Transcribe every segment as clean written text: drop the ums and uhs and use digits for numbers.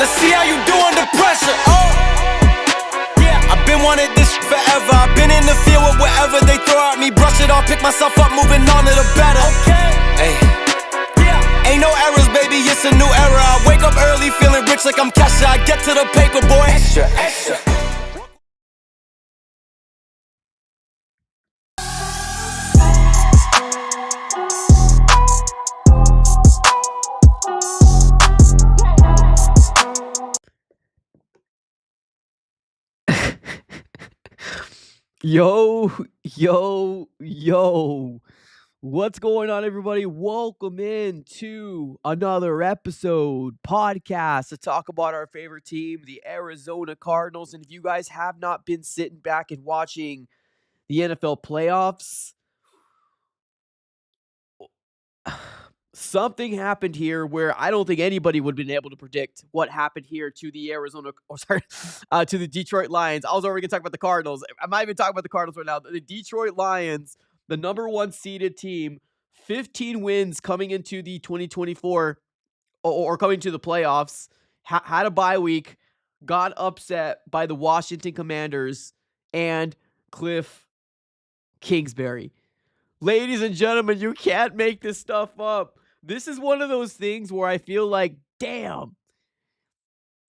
Let's see how you do under pressure. Oh, yeah. I've been wanting this forever. I've been in the field with whatever they throw at me. Brush it off, pick myself up, moving on to the better. Okay. Hey. Yeah. Ain't no errors, baby, it's a new era. I wake up early, feeling rich like I'm Kesha. I get to the paper, boy. Extra, extra. Yo. What's going on, everybody? Welcome in to another episode podcast to talk about our favorite team, the Arizona Cardinals. And if you guys have not been sitting back and watching the NFL playoffs, something happened here where I don't think anybody would have been able to predict what happened here to the to the Detroit Lions. I was already going to talk about the Cardinals. I'm not even talking about the Cardinals right now. The Detroit Lions, the number one seeded team, 15 wins coming into the 2024 or coming to the playoffs, had a bye week, got upset by the Washington Commanders and Kliff Kingsbury. Ladies and gentlemen, you can't make this stuff up. This is one of those things where I feel like, damn,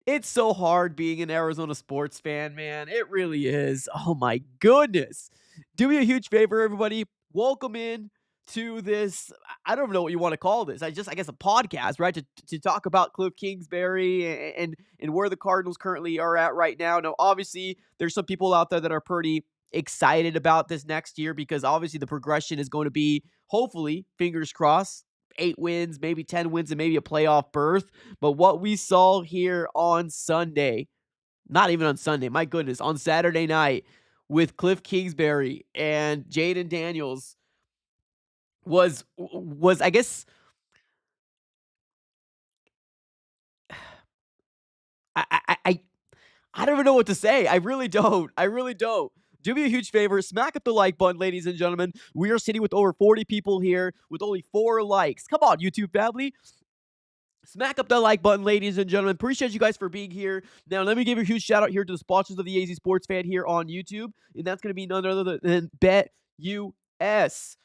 it's so hard being an Arizona sports fan, man. It really is. Oh my goodness. Do me a huge favor, everybody. Welcome in to this, I don't know what you want to call this. I guess a podcast, right? To talk about Kliff Kingsbury and where the Cardinals currently are at right now. Now, obviously, there's some people out there that are pretty excited about this next year because obviously the progression is going to be, hopefully, fingers crossed, 8 wins, maybe 10 wins, and maybe a playoff berth. But what we saw here on Sunday, not even on Sunday, my goodness, on Saturday night with Kliff Kingsbury and Jaden Daniels was I guess I don't even know what to say. I really don't. Do me a huge favor, smack up the like button, ladies and gentlemen. We are sitting with over 40 people here with only 4 likes. Come on, YouTube family. Smack up that like button, ladies and gentlemen. Appreciate you guys for being here. Now, let me give a huge shout out here to the sponsors of the AZ Sports Fan here on YouTube, and that's going to be none other than BetUS.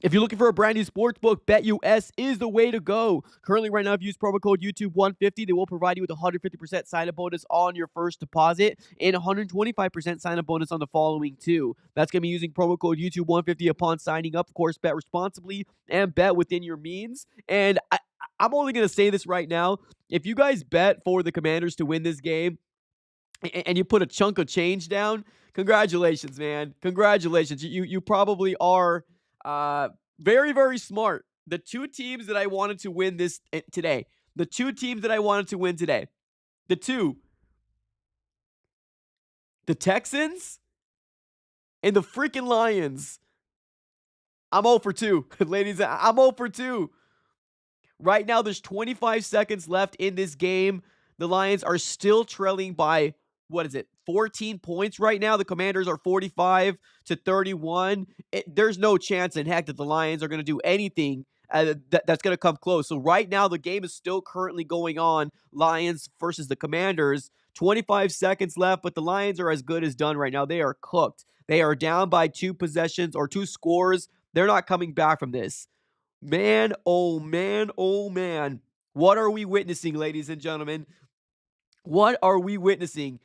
If you're looking for a brand new sportsbook, BetUS is the way to go. Currently, right now, if you use promo code YouTube150, they will provide you with a 150% sign-up bonus on your first deposit and a 125% sign-up bonus on the following two. That's going to be using promo code YouTube150 upon signing up. Of course, bet responsibly and bet within your means. And I'm only going to say this right now. If you guys bet for the Commanders to win this game and you put a chunk of change down, congratulations, man. Congratulations. You probably are very, very smart. The two teams that I wanted to win this today. The Texans and the freaking Lions. I'm 0 for 2. Ladies, I'm 0 for 2. Right now, there's 25 seconds left in this game. The Lions are still trailing by, 14 points right now. The Commanders are 45-31. There's no chance in heck that the Lions are going to do anything that's going to come close. So right now, the game is still currently going on. Lions versus the Commanders. 25 seconds left, but the Lions are as good as done right now. They are cooked. They are down by 2 possessions or 2 scores. They're not coming back from this. Man, oh man, oh man. What are we witnessing, ladies and gentlemen? What are we witnessing?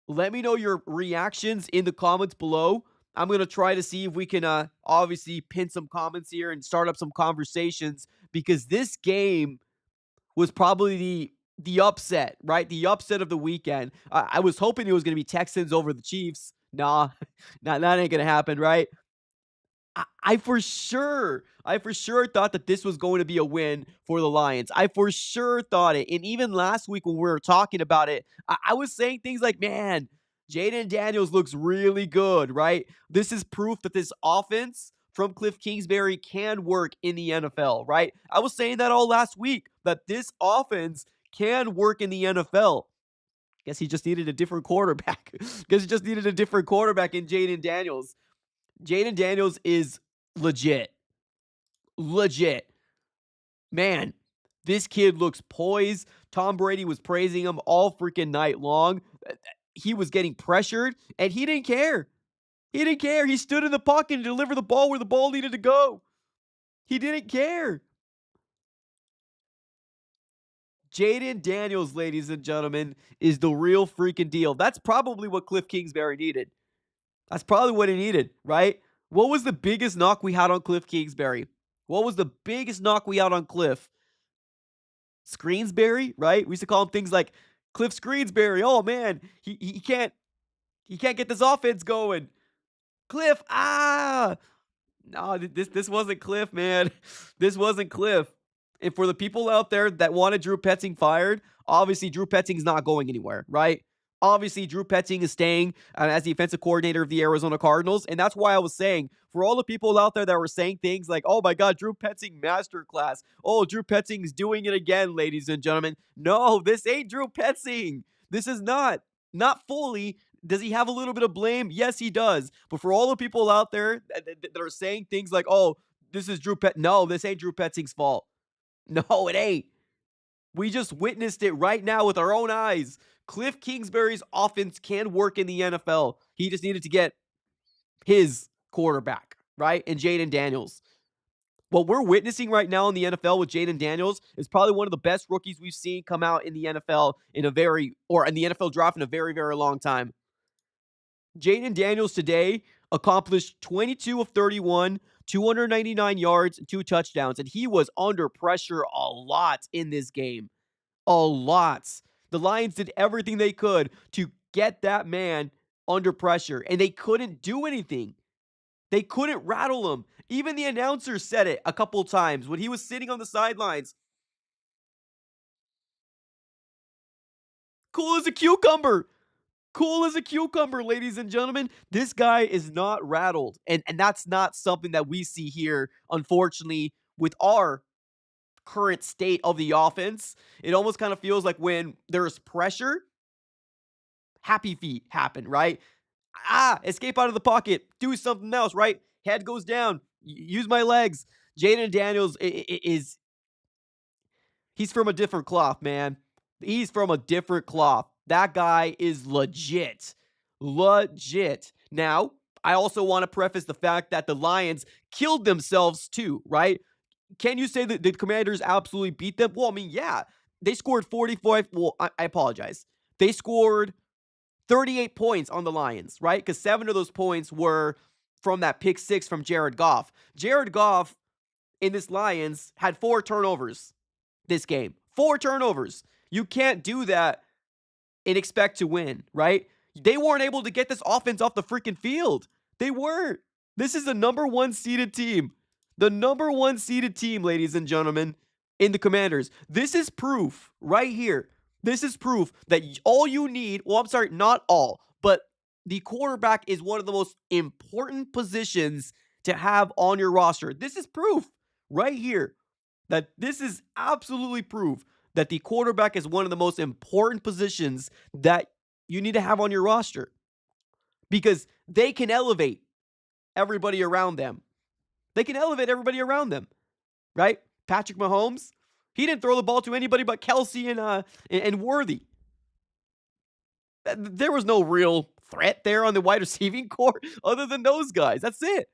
Let me know your reactions in the comments below. I'm going to try to see if we can obviously pin some comments here and start up some conversations because this game was probably the upset, right? The upset of the weekend. I was hoping it was going to be Texans over the Chiefs. Nah, that ain't going to happen, right? I for sure thought that this was going to be a win for the Lions. I for sure thought it. And even last week when we were talking about it, I was saying things like, man, Jaden Daniels looks really good, right? This is proof that this offense from Kliff Kingsbury can work in the NFL, right? I was saying that all last week, that this offense can work in the NFL. Guess he just needed a different quarterback. in Jaden Daniels. Jaden Daniels is legit. Man, This kid looks poised. Tom Brady was praising him all freaking night long. He was getting pressured, and he didn't care. He didn't care. He stood in the pocket and delivered the ball where the ball needed to go. He didn't care. Jaden Daniels, ladies and gentlemen, is the real freaking deal. That's probably what Kliff Kingsbury needed. That's probably what he needed, right? What was the biggest knock we had on Kliff Kingsbury? What was the biggest knock we had on Kliff? Screensbury, right? We used to call him things like Kliff Screensbury. Oh man, he can't get this offense going. Kliff, no, this wasn't Kliff, man. This wasn't Kliff. And for the people out there that wanted Drew Petzing fired, obviously Drew Petzing's not going anywhere, right? Obviously, Drew Petzing is staying as the offensive coordinator of the Arizona Cardinals. And that's why I was saying, for all the people out there that were saying things like, oh my God, Drew Petzing masterclass. Oh, Drew Petzing's doing it again, ladies and gentlemen. No, this ain't Drew Petzing. This is not fully. Does he have a little bit of blame? Yes, he does. But for all the people out there that are saying things like, oh, this is Drew Petzing. No, this ain't Drew Petzing's fault. No, it ain't. We just witnessed it right now with our own eyes. Kliff Kingsbury's offense can work in the NFL. He just needed to get his quarterback, right? And Jaden Daniels. What we're witnessing right now in the NFL with Jaden Daniels is probably one of the best rookies we've seen come out in the NFL in the NFL draft in a very, very long time. Jaden Daniels today accomplished 22 of 31, 299 yards, and 2 touchdowns, and he was under pressure a lot in this game. A lot. The Lions did everything they could to get that man under pressure, and they couldn't do anything. They couldn't rattle him. Even the announcer said it a couple times when he was sitting on the sidelines. Cool as a cucumber. Cool as a cucumber, ladies and gentlemen. This guy is not rattled. And that's not something that we see here, unfortunately, with our current state of the offense. It almost kind of feels like when there's pressure, happy feet happen, right? Escape out of the pocket, do something else, right? Head goes down, use my legs. Jaden Daniels he's from a different cloth, man. He's from a different cloth. That guy is legit. Legit. Now, I also want to preface the fact that the Lions killed themselves too, right? Can you say that the Commanders absolutely beat them? Well, I mean, yeah. They scored 45. Well, I apologize. They scored 38 points on the Lions, right? Because 7 of those points were from that pick 6 from Jared Goff. Jared Goff in this Lions had 4 turnovers this game. 4 turnovers. You can't do that and expect to win, right? They weren't able to get this offense off the freaking field. They weren't. This is the number 1 seeded team. The number 1 seeded team, ladies and gentlemen, in the Commanders. This is proof right here. This is proof that all you need, well, I'm sorry, not all, but the quarterback is one of the most important positions to have on your roster. This is proof right here that this is absolutely proof that the quarterback is one of the most important positions that you need to have on your roster because they can elevate everybody around them. They can elevate everybody around them, right? Patrick Mahomes, he didn't throw the ball to anybody but Kelsey and Worthy. There was no real threat there on the wide receiving core other than those guys. That's it.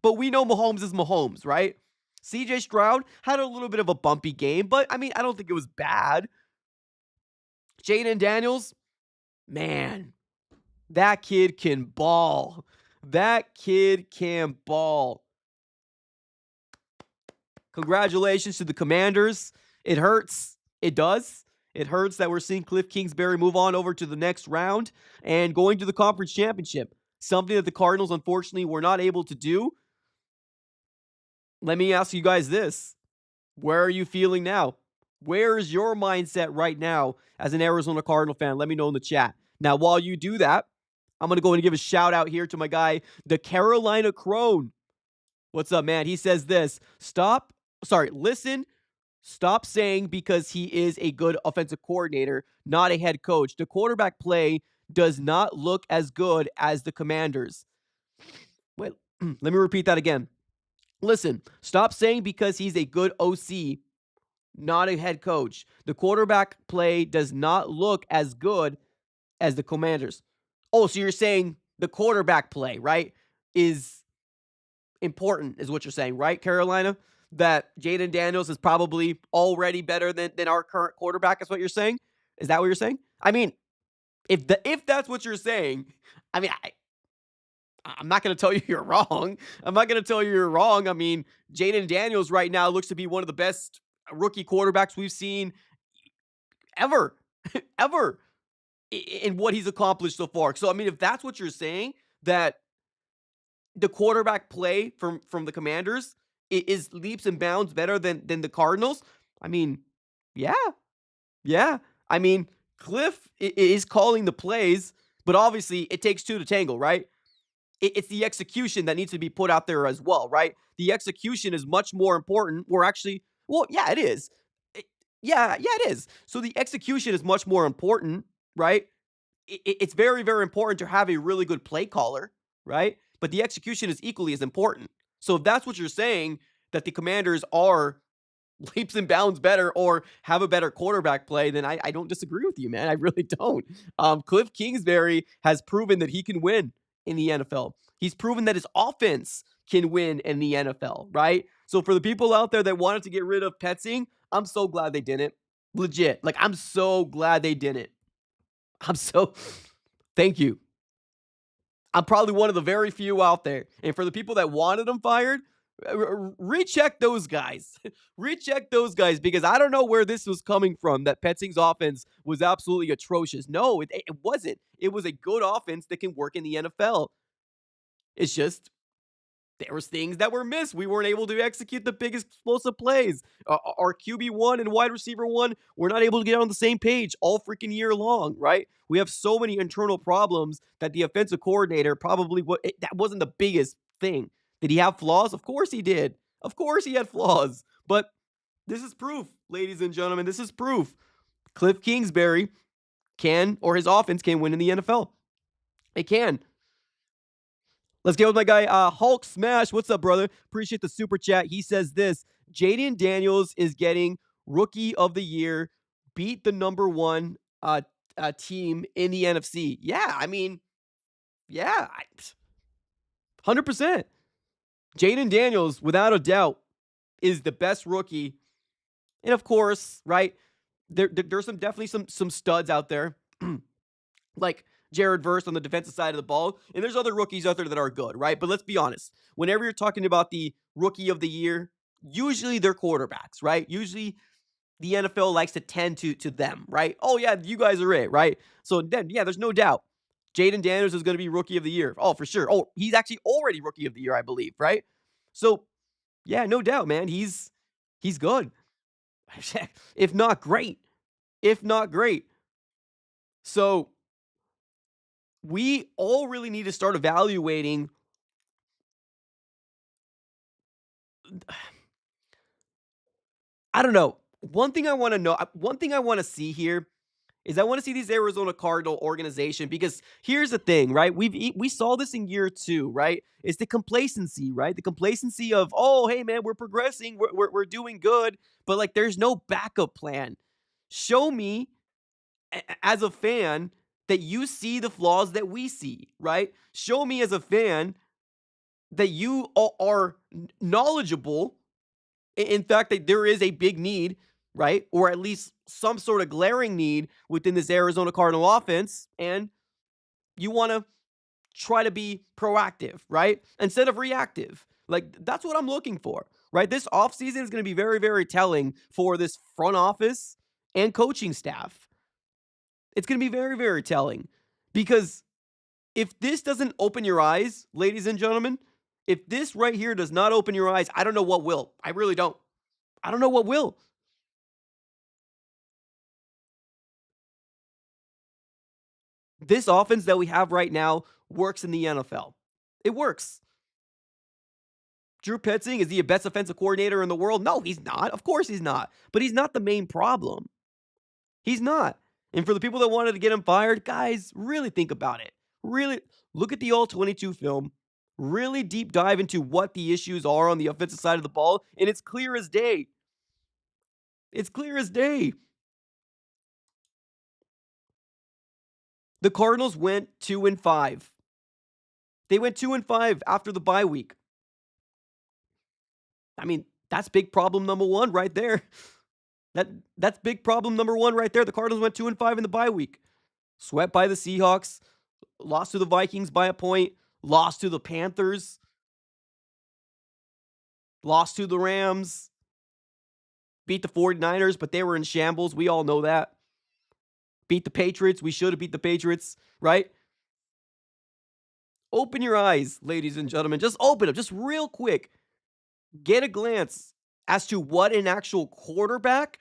But we know Mahomes is Mahomes, right? CJ Stroud had a little bit of a bumpy game, but I mean, I don't think it was bad. Jaden Daniels, man, that kid can ball. That kid can ball. Congratulations to the Commanders. It hurts. It does. It hurts that we're seeing Kliff Kingsbury move on over to the next round and going to the conference championship. Something that the Cardinals, unfortunately, were not able to do. Let me ask you guys this. Where are you feeling now? Where is your mindset right now as an Arizona Cardinal fan? Let me know in the chat. Now, while you do that, I'm going to go and give a shout out here to my guy, the Carolina Crone. What's up, man? He says this. Listen. Stop saying because he is a good offensive coordinator, not a head coach. The quarterback play does not look as good as the Commanders. Wait, let me repeat that again. Listen, stop saying because he's a good OC, not a head coach. The quarterback play does not look as good as the Commanders. Oh, so you're saying the quarterback play, right, is important, is what you're saying, right, Carolina? That Jaden Daniels is probably already better than our current quarterback, is what you're saying? Is that what you're saying? I mean, if that's what you're saying, I mean, I'm not going to tell you you're wrong. I'm not going to tell you you're wrong. I mean, Jaden Daniels right now looks to be one of the best rookie quarterbacks we've seen ever, ever in what he's accomplished so far. So, I mean, if that's what you're saying, that the quarterback play from the Commanders is leaps and bounds better than the Cardinals, I mean, yeah, yeah. I mean, Kliff is calling the plays, but obviously it takes two to tangle, right? It's the execution that needs to be put out there as well, right? The execution is much more important. Or actually, well, yeah, it is. Yeah, it is. So the execution is much more important, right? It's very, very important to have a really good play caller, right? But the execution is equally as important. So if that's what you're saying, that the Commanders are leaps and bounds better or have a better quarterback play, then I don't disagree with you, man. I really don't. Kliff Kingsbury has proven that he can win in the NFL. He's proven that his offense can win in the NFL, right? So for the people out there that wanted to get rid of Petzing, I'm so glad they didn't. Legit. Like, I'm so glad they didn't. I'm so thank you. I'm probably one of the very few out there. And for the people that wanted him fired, recheck those guys. Recheck those guys, because I don't know where this was coming from, that Petzing's offense was absolutely atrocious. No, it wasn't. It was a good offense that can work in the NFL. It's just there was things that were missed. We weren't able to execute the big explosive plays. Our QB1 and wide receiver 1 were not able to get on the same page all freaking year long, right? We have so many internal problems that the offensive coordinator probably that wasn't the biggest thing. Did he have flaws? Of course he did. Of course he had flaws. But this is proof, ladies and gentlemen. This is proof. Kliff Kingsbury can, or his offense can, win in the NFL. It can. Let's get with my guy, Hulk Smash. What's up, brother? Appreciate the super chat. He says this: Jaden Daniels is getting Rookie of the Year, beat the number one team in the NFC. Yeah, I mean, yeah, 100%. Jaden Daniels, without a doubt, is the best rookie. And of course, right, there's definitely some studs out there. Like Jared Verse on the defensive side of the ball. And there's other rookies out there that are good, right? But let's be honest. Whenever you're talking about the Rookie of the Year, usually they're quarterbacks, right? Usually the NFL likes to tend to them, right? Oh, yeah, you guys are it, right? So then, yeah, there's no doubt. Jaden Daniels is going to be Rookie of the Year. Oh, for sure. Oh, he's actually already Rookie of the Year, I believe, right? So, yeah, no doubt, man. He's good. If not great. If not great. So, we all really need to start evaluating I don't know. One thing I want to know, one thing I want to see here is I want to see these Arizona Cardinal organization, because here's the thing, right? We saw this in year 2, right? It's the complacency, right? The complacency of, oh, hey man, we're progressing, we're doing good, but like there's no backup plan. Show me as a fan that you see the flaws that we see, right? Show me as a fan that you are knowledgeable. In fact, that there is a big need, right? Or at least some sort of glaring need within this Arizona Cardinal offense. And you want to try to be proactive, right? Instead of reactive. Like, that's what I'm looking for, right? This offseason is going to be very, very telling for this front office and coaching staff. It's going to be very, very telling, because if this doesn't open your eyes, ladies and gentlemen, if this right here does not open your eyes, I don't know what will. I really don't. I don't know what will. This offense that we have right now works in the NFL. It works. Drew Petzing, is he a best offensive coordinator in the world? No, he's not. Of course he's not. But he's not the main problem. He's not. And for the people that wanted to get him fired, guys, really think about it. Really look at the All-22 film. Really deep dive into what the issues are on the offensive side of the ball, and it's clear as day. It's clear as day. The Cardinals went 2-5. They went 2-5 after the bye week. I mean, that's big problem number one right there. That's big problem number one right there. The Cardinals went 2-5 in the bye week. Swept by the Seahawks, lost to the Vikings by a point, lost to the Panthers, lost to the Rams, beat the 49ers, but they were in shambles. We all know that. Beat the Patriots. We should have beat the Patriots, right? Open your eyes, ladies and gentlemen. Just open them, just real quick. Get a glance as to what an actual quarterback,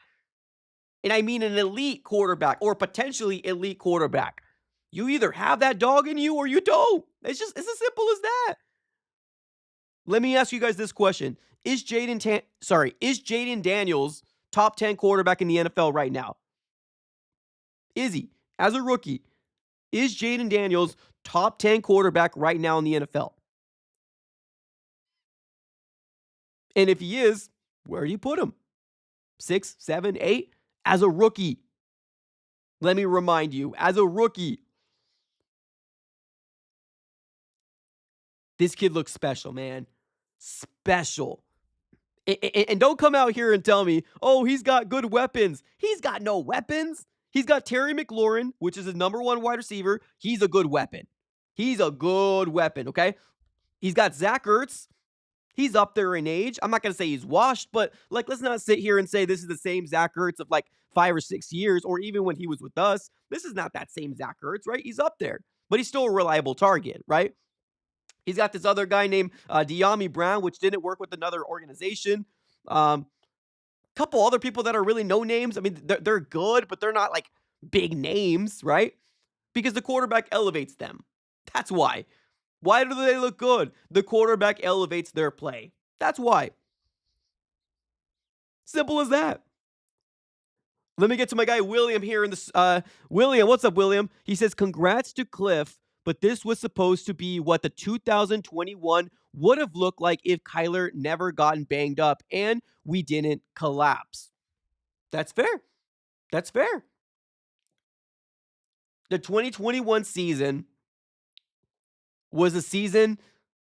and I mean an elite quarterback or potentially elite quarterback. You either have that dog in you or you don't. It's as simple as that. Let me ask you guys this question. Is Jaden Daniels top 10 quarterback in the NFL right now? Is he? As a rookie, is Jaden Daniels top 10 quarterback right now in the NFL? And if he is, where do you put him? 6, 7, 8? As a rookie. Let me remind you, as a rookie, this kid looks special, man. Special. And don't come out here and tell me, oh, he's got good weapons. He's got no weapons. He's got Terry McLaurin, which is his number one wide receiver. He's a good weapon. He's a good weapon, okay? He's got Zach Ertz. He's up there in age. I'm not going to say he's washed, but let's not sit here and say this is the same Zach Ertz of 5 or 6 years, or even when he was with us. This is not that same Zach Ertz, right? He's up there, but he's still a reliable target, right? He's got this other guy named De'Ami Brown, which didn't work with another organization. Couple other people that are really no names. I mean, they're good, but they're not big names, right? Because the quarterback elevates them. That's why. Why do they look good? The quarterback elevates their play. That's why. Simple as that. Let me get to my guy William here in this. William, what's up, William? He says, congrats to Kliff, but this was supposed to be what the 2021 would have looked like if Kyler never gotten banged up and we didn't collapse. That's fair. That's fair. The 2021 season was a season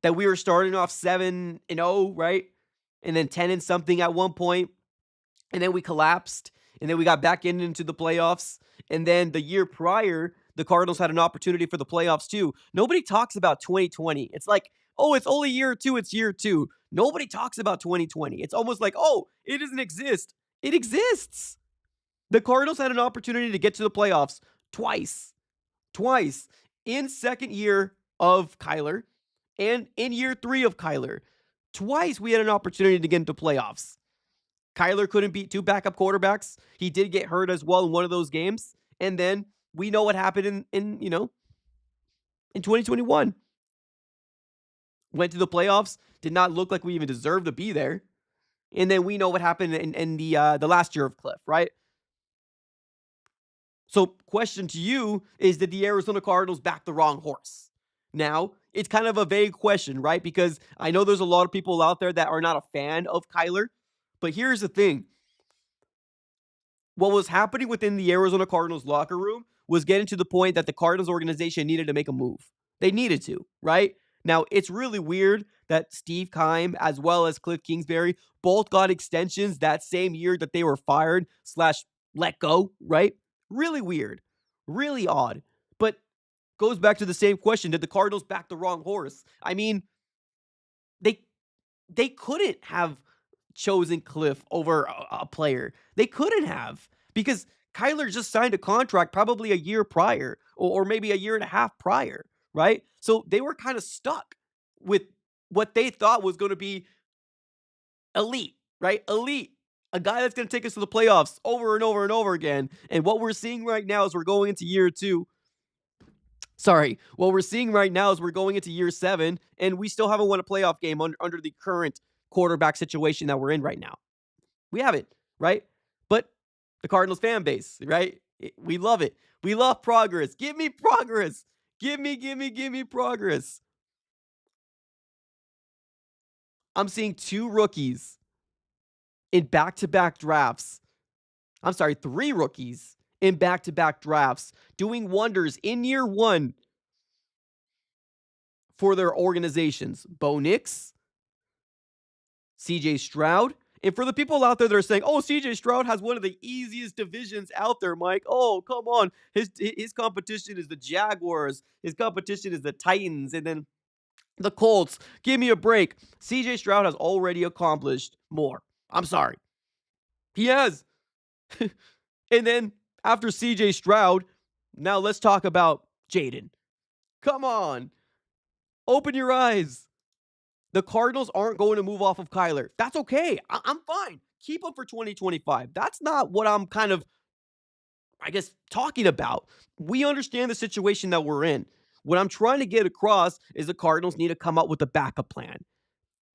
that we were starting off 7-0, right? And then 10 and something at one point. And then we collapsed. And then we got back into the playoffs. And then the year prior, the Cardinals had an opportunity for the playoffs too. Nobody talks about 2020. It's like, oh, it's only year two. It's year two. Nobody talks about 2020. It's almost like, oh, it doesn't exist. It exists. The Cardinals had an opportunity to get to the playoffs twice. In second year of Kyler and in year 3 of Kyler. Twice we had an opportunity to get into playoffs. Kyler couldn't beat 2 backup quarterbacks. He did get hurt as well in one of those games. And then we know what happened in 2021. Went to the playoffs, did not look like we even deserved to be there. And then we know what happened in the last year of Kliff, right? So question to you is, did the Arizona Cardinals back the wrong horse? Now, it's kind of a vague question, right? Because I know there's a lot of people out there that are not a fan of Kyler. But here's the thing. What was happening within the Arizona Cardinals locker room was getting to the point that the Cardinals organization needed to make a move. They needed to, right? Now, it's really weird that Steve Keim as well as Kliff Kingsbury both got extensions that same year that they were fired / let go, right? Really weird. Really odd. But goes back to the same question. Did the Cardinals back the wrong horse? I mean, they couldn't have chosen Kliff over a player. They couldn't have, because Kyler just signed a contract probably a year prior or maybe a year and a half prior, right? So they were kind of stuck with what they thought was going to be elite, right? Elite. A guy that's going to take us to the playoffs over and over and over again. And what we're seeing right now is we're going into year 2. What we're seeing right now is we're going into year 7, and we still haven't won a playoff game under the current quarterback situation that we're in right now. We haven't, right? But the Cardinals fan base, right? We love it. We love progress. Give me progress. Give me progress. I'm seeing 2 rookies in back-to-back drafts I'm sorry, 3 rookies in back-to-back drafts, doing wonders in year 1 for their organizations. Bo Nix, CJ Stroud. And for the people out there that are saying, "Oh, CJ Stroud has one of the easiest divisions out there, Mike." Oh, come on. His competition is the Jaguars. His competition is the Titans and then the Colts. Give me a break. CJ Stroud has already accomplished more. I'm sorry. He has. And then after CJ Stroud, now let's talk about Jaden. Come on. Open your eyes. The Cardinals aren't going to move off of Kyler. That's okay. I'm fine. Keep him for 2025. That's not what I'm kind of, I guess, talking about. We understand the situation that we're in. What I'm trying to get across is the Cardinals need to come up with a backup plan,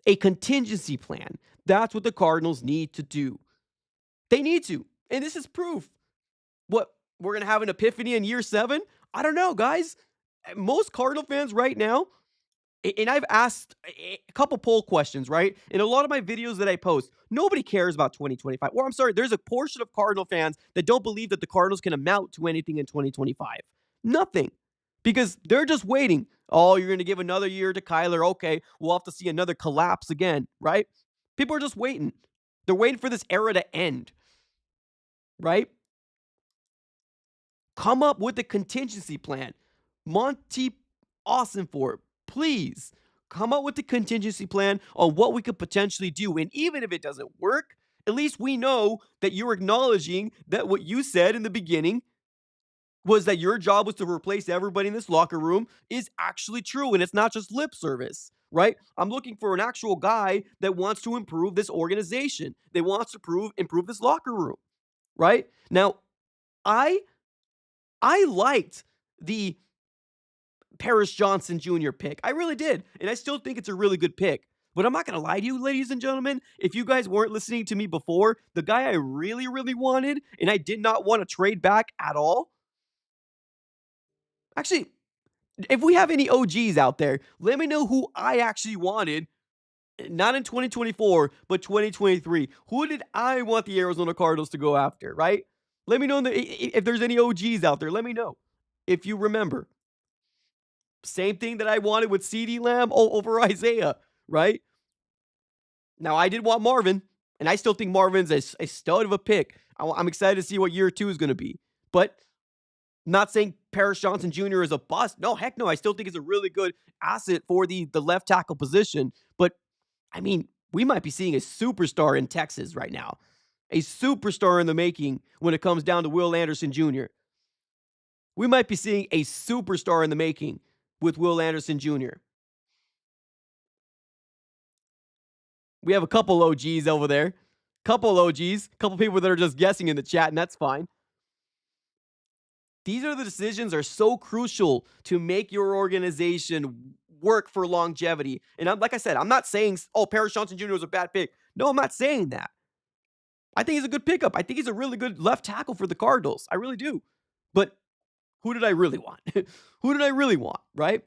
a contingency plan. That's what the Cardinals need to do. They need to. And this is proof. What, we're going to have an epiphany in year 7? I don't know, guys. Most Cardinal fans right now, and I've asked a couple poll questions, right? In a lot of my videos that I post, nobody cares about 2025. Or I'm sorry, there's a portion of Cardinal fans that don't believe that the Cardinals can amount to anything in 2025. Nothing. Because they're just waiting. Oh, you're going to give another year to Kyler. Okay, we'll have to see another collapse again, right? People are just waiting. They're waiting for this era to end, right? Come up with a contingency plan. Monty Austinford, please come up with a contingency plan on what we could potentially do. And even if it doesn't work, at least we know that you're acknowledging that what you said in the beginning was that your job was to replace everybody in this locker room is actually true. And it's not just lip service, right? I'm looking for an actual guy that wants to improve this organization. That wants to improve this locker room, right? Now, I liked the Paris Johnson Jr. pick. I really did. And I still think it's a really good pick. But I'm not going to lie to you, ladies and gentlemen. If you guys weren't listening to me before, the guy I really, really wanted, and I did not want to trade back at all. Actually, if we have any OGs out there, let me know who I actually wanted. Not in 2024, but 2023. Who did I want the Arizona Cardinals to go after, right? Let me know if there's any OGs out there. Let me know if you remember. Same thing that I wanted with CeeDee Lamb over Isaiah, right? Now, I did want Marvin, and I still think Marvin's a stud of a pick. I'm excited to see what year 2 is going to be. But not saying Paris Johnson Jr. is a bust. No, heck no. I still think it's a really good asset for the left tackle position. But, I mean, we might be seeing a superstar in Texas right now. A superstar in the making when it comes down to Will Anderson Jr. We might be seeing a superstar in the making with Will Anderson Jr. We have a couple OGs over there. Couple OGs. Couple people that are just guessing in the chat, and that's fine. These are the decisions that are so crucial to make your organization work for longevity. And like I said, I'm not saying, oh, Paris Johnson Jr. was a bad pick. No, I'm not saying that. I think he's a good pickup. I think he's a really good left tackle for the Cardinals. I really do. But who did I really want? Who did I really want, right?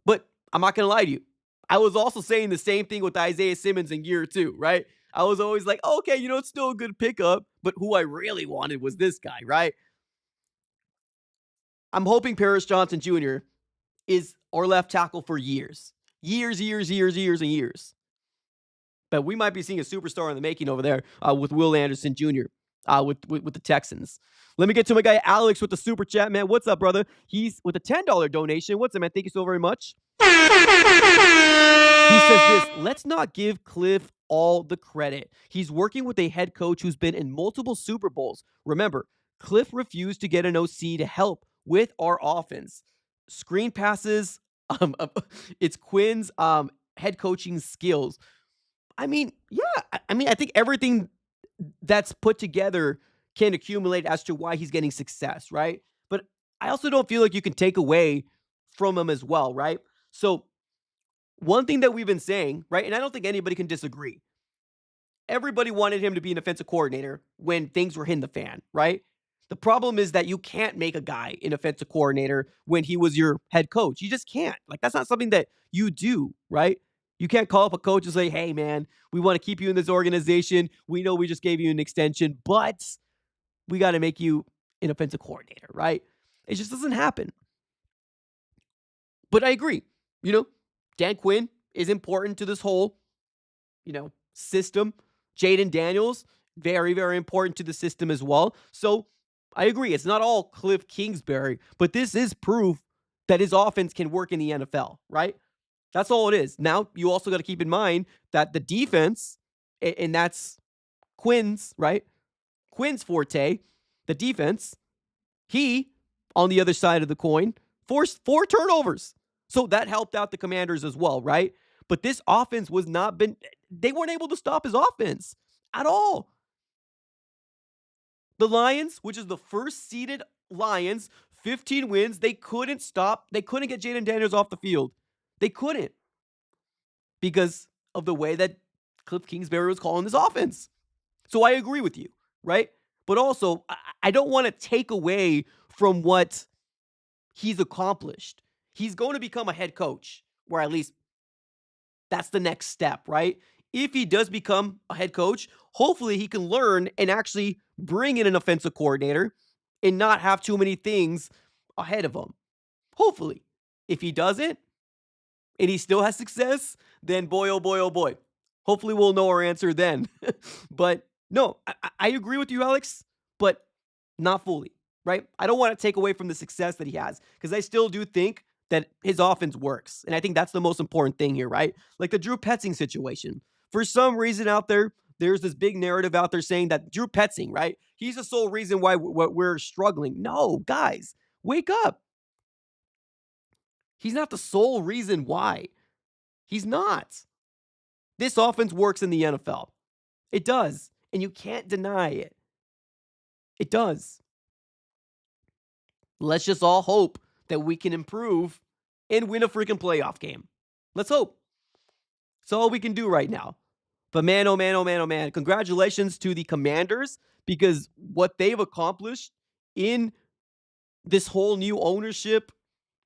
But I'm not going to lie to you. I was also saying the same thing with Isaiah Simmons in year 2, right? I was always like, okay, it's still a good pickup, but who I really wanted was this guy, right? I'm hoping Paris Johnson Jr. is our left tackle for years. Years, and years. But we might be seeing a superstar in the making over there with Will Anderson Jr. With the Texans. Let me get to my guy Alex with the super chat, man. What's up, brother? He's with a $10 donation. What's up, man? Thank you so very much. He says this: let's not give Kliff all the credit. He's working with a head coach who's been in multiple Super Bowls. Remember, Kliff refused to get an OC to help with our offense. Screen passes, it's Quinn's head coaching skills. I mean, yeah. I think everything that's put together can accumulate as to why he's getting success, right? But I also don't feel like you can take away from him as well, right? So one thing that we've been saying, right, and I don't think anybody can disagree. Everybody wanted him to be an offensive coordinator when things were hitting the fan, right? The problem is that you can't make a guy an offensive coordinator when he was your head coach. You just can't. Like, that's not something that you do, right? You can't call up a coach and say, hey, man, we want to keep you in this organization. We know we just gave you an extension, but we got to make you an offensive coordinator, right? It just doesn't happen. But I agree. Dan Quinn is important to this whole, system. Jaden Daniels, very, very important to the system as well. So I agree. It's not all Kliff Kingsbury, but this is proof that his offense can work in the NFL, right? That's all it is. Now, you also got to keep in mind that the defense, and that's Quinn's, right? Quinn's forte, the defense, he, on the other side of the coin, forced 4 turnovers. So that helped out the Commanders as well, right? But this offense they weren't able to stop his offense at all. The Lions, which is the first seeded Lions, 15 wins, they couldn't get Jaden Daniels off the field. They couldn't because of the way that Kliff Kingsbury was calling this offense. So I agree with you, right? But also, I don't want to take away from what he's accomplished. He's going to become a head coach, or at least that's the next step, right? If he does become a head coach, hopefully he can learn and actually bring in an offensive coordinator and not have too many things ahead of him. Hopefully. If he doesn't and he still has success, then boy, oh boy, oh boy. Hopefully we'll know our answer then. But no, I agree with you, Alex, but not fully, right? I don't want to take away from the success that he has because I still do think that his offense works. And I think that's the most important thing here, right? Like the Drew Petzing situation. For some reason out there, there's this big narrative out there saying that Drew Petzing, right? He's the sole reason why we're struggling. No, guys, wake up. He's not the sole reason why. He's not. This offense works in the NFL. It does. And you can't deny it. It does. Let's just all hope that we can improve and win a freaking playoff game. Let's hope. That's all we can do right now. But man, oh man, oh man, oh man. Congratulations to the Commanders because what they've accomplished in this whole new ownership,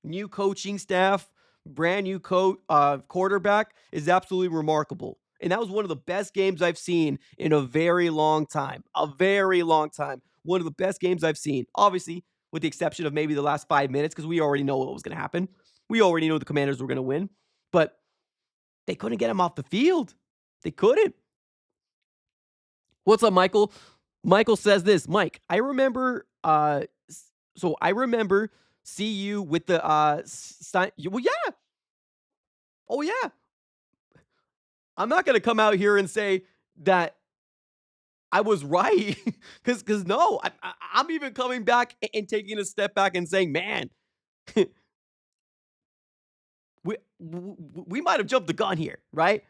new coaching staff, brand new quarterback is absolutely remarkable. And that was one of the best games I've seen in a very long time. A very long time. One of the best games I've seen. Obviously, with the exception of maybe the last 5 minutes, because we already know what was going to happen. We already know the Commanders were going to win. But they couldn't get him off the field. They couldn't. What's up, Michael? Michael says this. Mike, I remember see you with the well, yeah. Oh, yeah. I'm not going to come out here and say that I was right because no, I'm even coming back and taking a step back and saying, man, we might have jumped the gun here, right?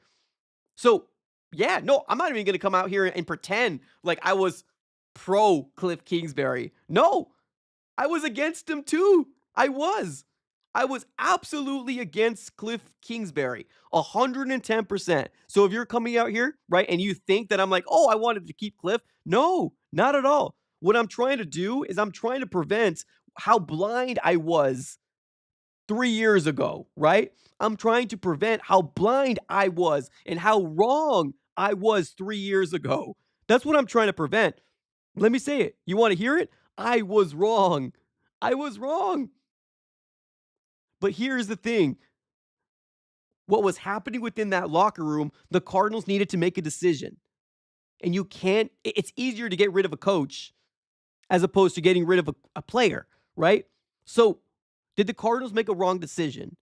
So, yeah, no, I'm not even going to come out here and pretend like I was pro Kliff Kingsbury. No, I was against him too. I was absolutely against Kliff Kingsbury, 110%. So if you're coming out here, right, and you think that I'm like, oh, I wanted to keep Kliff, no, not at all. What I'm trying to do is I'm trying to prevent how blind I was 3 years ago, right? I'm trying to prevent how blind I was and how wrong I was 3 years ago. That's what I'm trying to prevent. Let me say it. You want to hear it? I was wrong. I was wrong. But here's the thing. What was happening within that locker room, the Cardinals needed to make a decision. And you can't, it's easier to get rid of a coach as opposed to getting rid of a player, right? So, did the Cardinals make a wrong decision?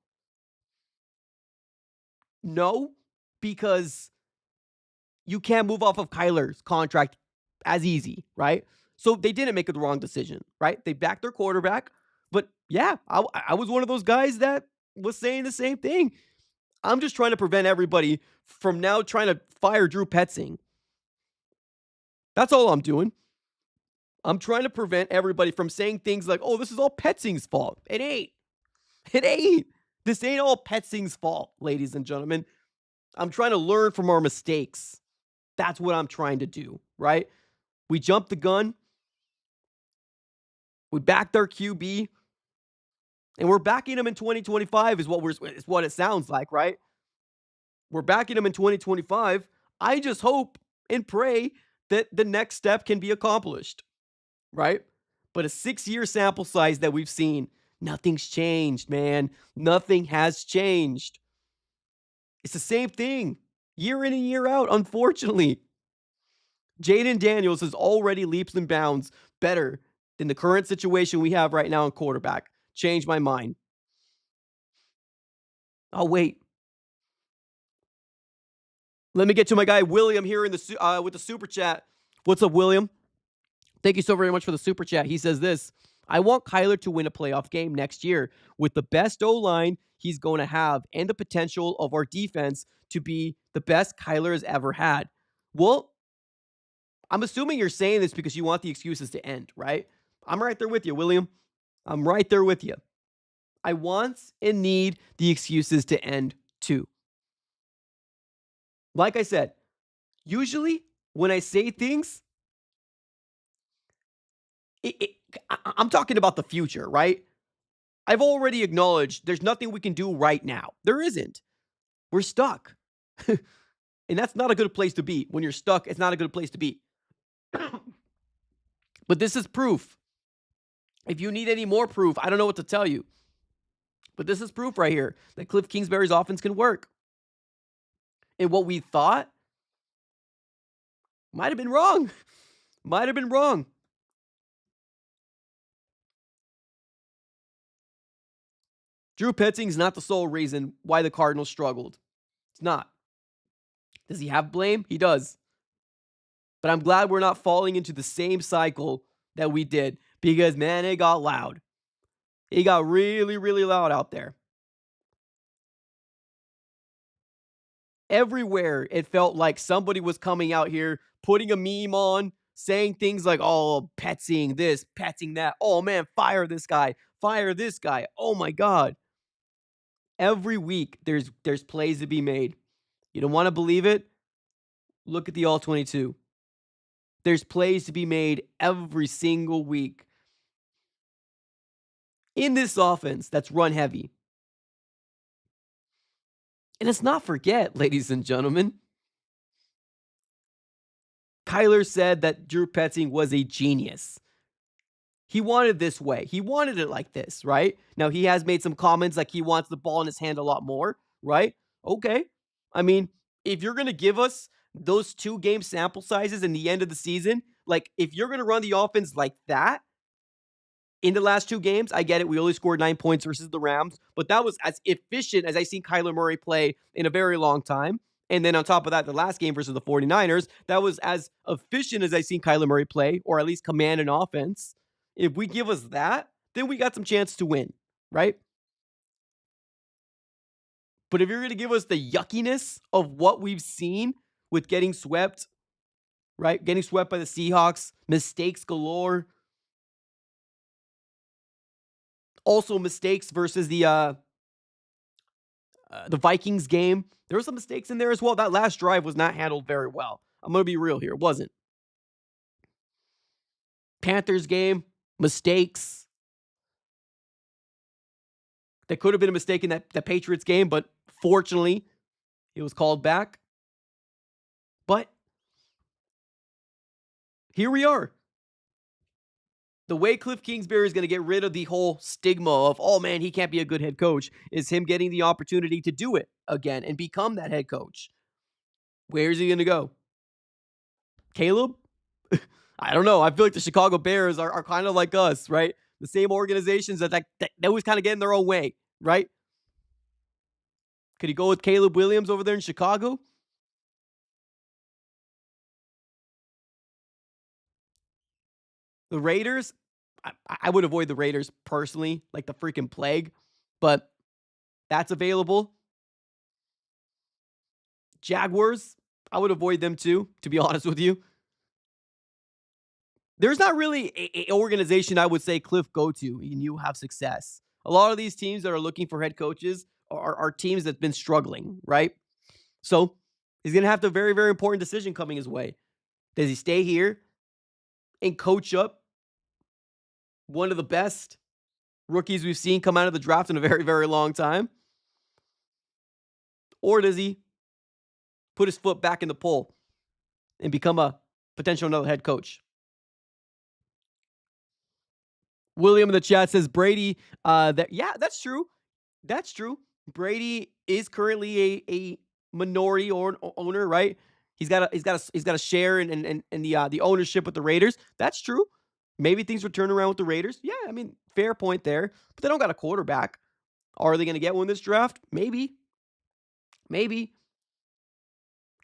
No, because you can't move off of Kyler's contract as easy, right? So they didn't make the wrong decision, right? They backed their quarterback. But yeah, I was one of those guys that was saying the same thing. I'm just trying to prevent everybody from now trying to fire Drew Petzing. That's all I'm doing. I'm trying to prevent everybody from saying things like, oh, this is all Petzing's fault. It ain't. It ain't. This ain't all Petzing's fault, ladies and gentlemen. I'm trying to learn from our mistakes. That's what I'm trying to do, right? We jumped the gun. We backed our QB. And we're backing him in 2025 is what it sounds like, right? We're backing him in 2025. I just hope and pray that the next step can be accomplished, right? But a 6-year sample size that we've seen, nothing's changed, man. Nothing has changed. It's the same thing year in and year out, unfortunately. Jaden Daniels is already leaps and bounds better than the current situation we have right now in quarterback. Change my mind. Oh, wait. Let me get to my guy William here in the with the super chat. What's up, William? Thank you so very much for the super chat. He says this: I want Kyler to win a playoff game next year with the best O-line he's going to have and the potential of our defense to be the best Kyler has ever had. Well, I'm assuming you're saying this because you want the excuses to end, right? I'm right there with you, William. I'm right there with you. I want and need the excuses to end too. Like I said, usually when I say things, I'm talking about the future, right? I've already acknowledged there's nothing we can do right now. There isn't. We're stuck. And that's not a good place to be. When you're stuck, it's not a good place to be. But this is proof. If you need any more proof, I don't know what to tell you. But this is proof right here that Kliff Kingsbury's offense can work. And what we thought might have been wrong. Might have been wrong. Drew Petzing's not the sole reason why the Cardinals struggled. It's not. Does he have blame? He does. But I'm glad we're not falling into the same cycle that we did because, man, it got loud. It got really, really loud out there. Everywhere it felt like somebody was coming out here, putting a meme on, saying things like, oh, Petzing this, Petzing that. Oh, man, fire this guy. Fire this guy. Oh, my God. Every week, there's plays to be made. You don't want to believe it? Look at the All-22. There's plays to be made every single week in this offense that's run heavy. And let's not forget, ladies and gentlemen, Kyler said that Drew Petzing was a genius. He wanted this way. He wanted it like this, right? Now, he has made some comments like he wants the ball in his hand a lot more, right? Okay. I mean, if you're going to give us those 2-game sample sizes in the end of the season, like if you're going to run the offense like that in the last 2 games, I get it. We only scored 9 points versus the Rams, but that was as efficient as I seen Kyler Murray play in a very long time. And then on top of that, the last game versus the 49ers, that was as efficient as I seen Kyler Murray play, or at least command an offense. If we give us that, then we got some chance to win, right? But if you're going to give us the yuckiness of what we've seen with getting swept, right? Getting swept by the Seahawks, mistakes galore. Also mistakes versus the Vikings game. There were some mistakes in there as well. That last drive was not handled very well. I'm going to be real here. It wasn't. Panthers game, mistakes. There could have been a mistake in that Patriots game, but fortunately, it was called back. But here we are. The way Kliff Kingsbury is going to get rid of the whole stigma of, oh man, he can't be a good head coach, is him getting the opportunity to do it again and become that head coach. Where's he going to go? Caleb? I don't know. I feel like the Chicago Bears are kind of like us, right? The same organizations that always kind of get in their own way, right? Could he go with Caleb Williams over there in Chicago? The Raiders, I would avoid the Raiders personally, like the freaking plague, but that's available. Jaguars, I would avoid them too, to be honest with you. There's not really an organization I would say Kliff go to and you have success. A lot of these teams that are looking for head coaches are teams that have been struggling, right? So he's going to have the very, very important decision coming his way. Does he stay here and coach up one of the best rookies we've seen come out of the draft in a very, very long time? Or does he put his foot back in the pole and become a potential another head coach. William in the chat says Brady. That's true. That's true. Brady is currently a minority or owner, right? He's got a share in the ownership with the Raiders. That's true. Maybe things will turn around with the Raiders. Yeah, I mean, fair point there. But they don't got a quarterback. Are they going to get one this draft? Maybe. Maybe.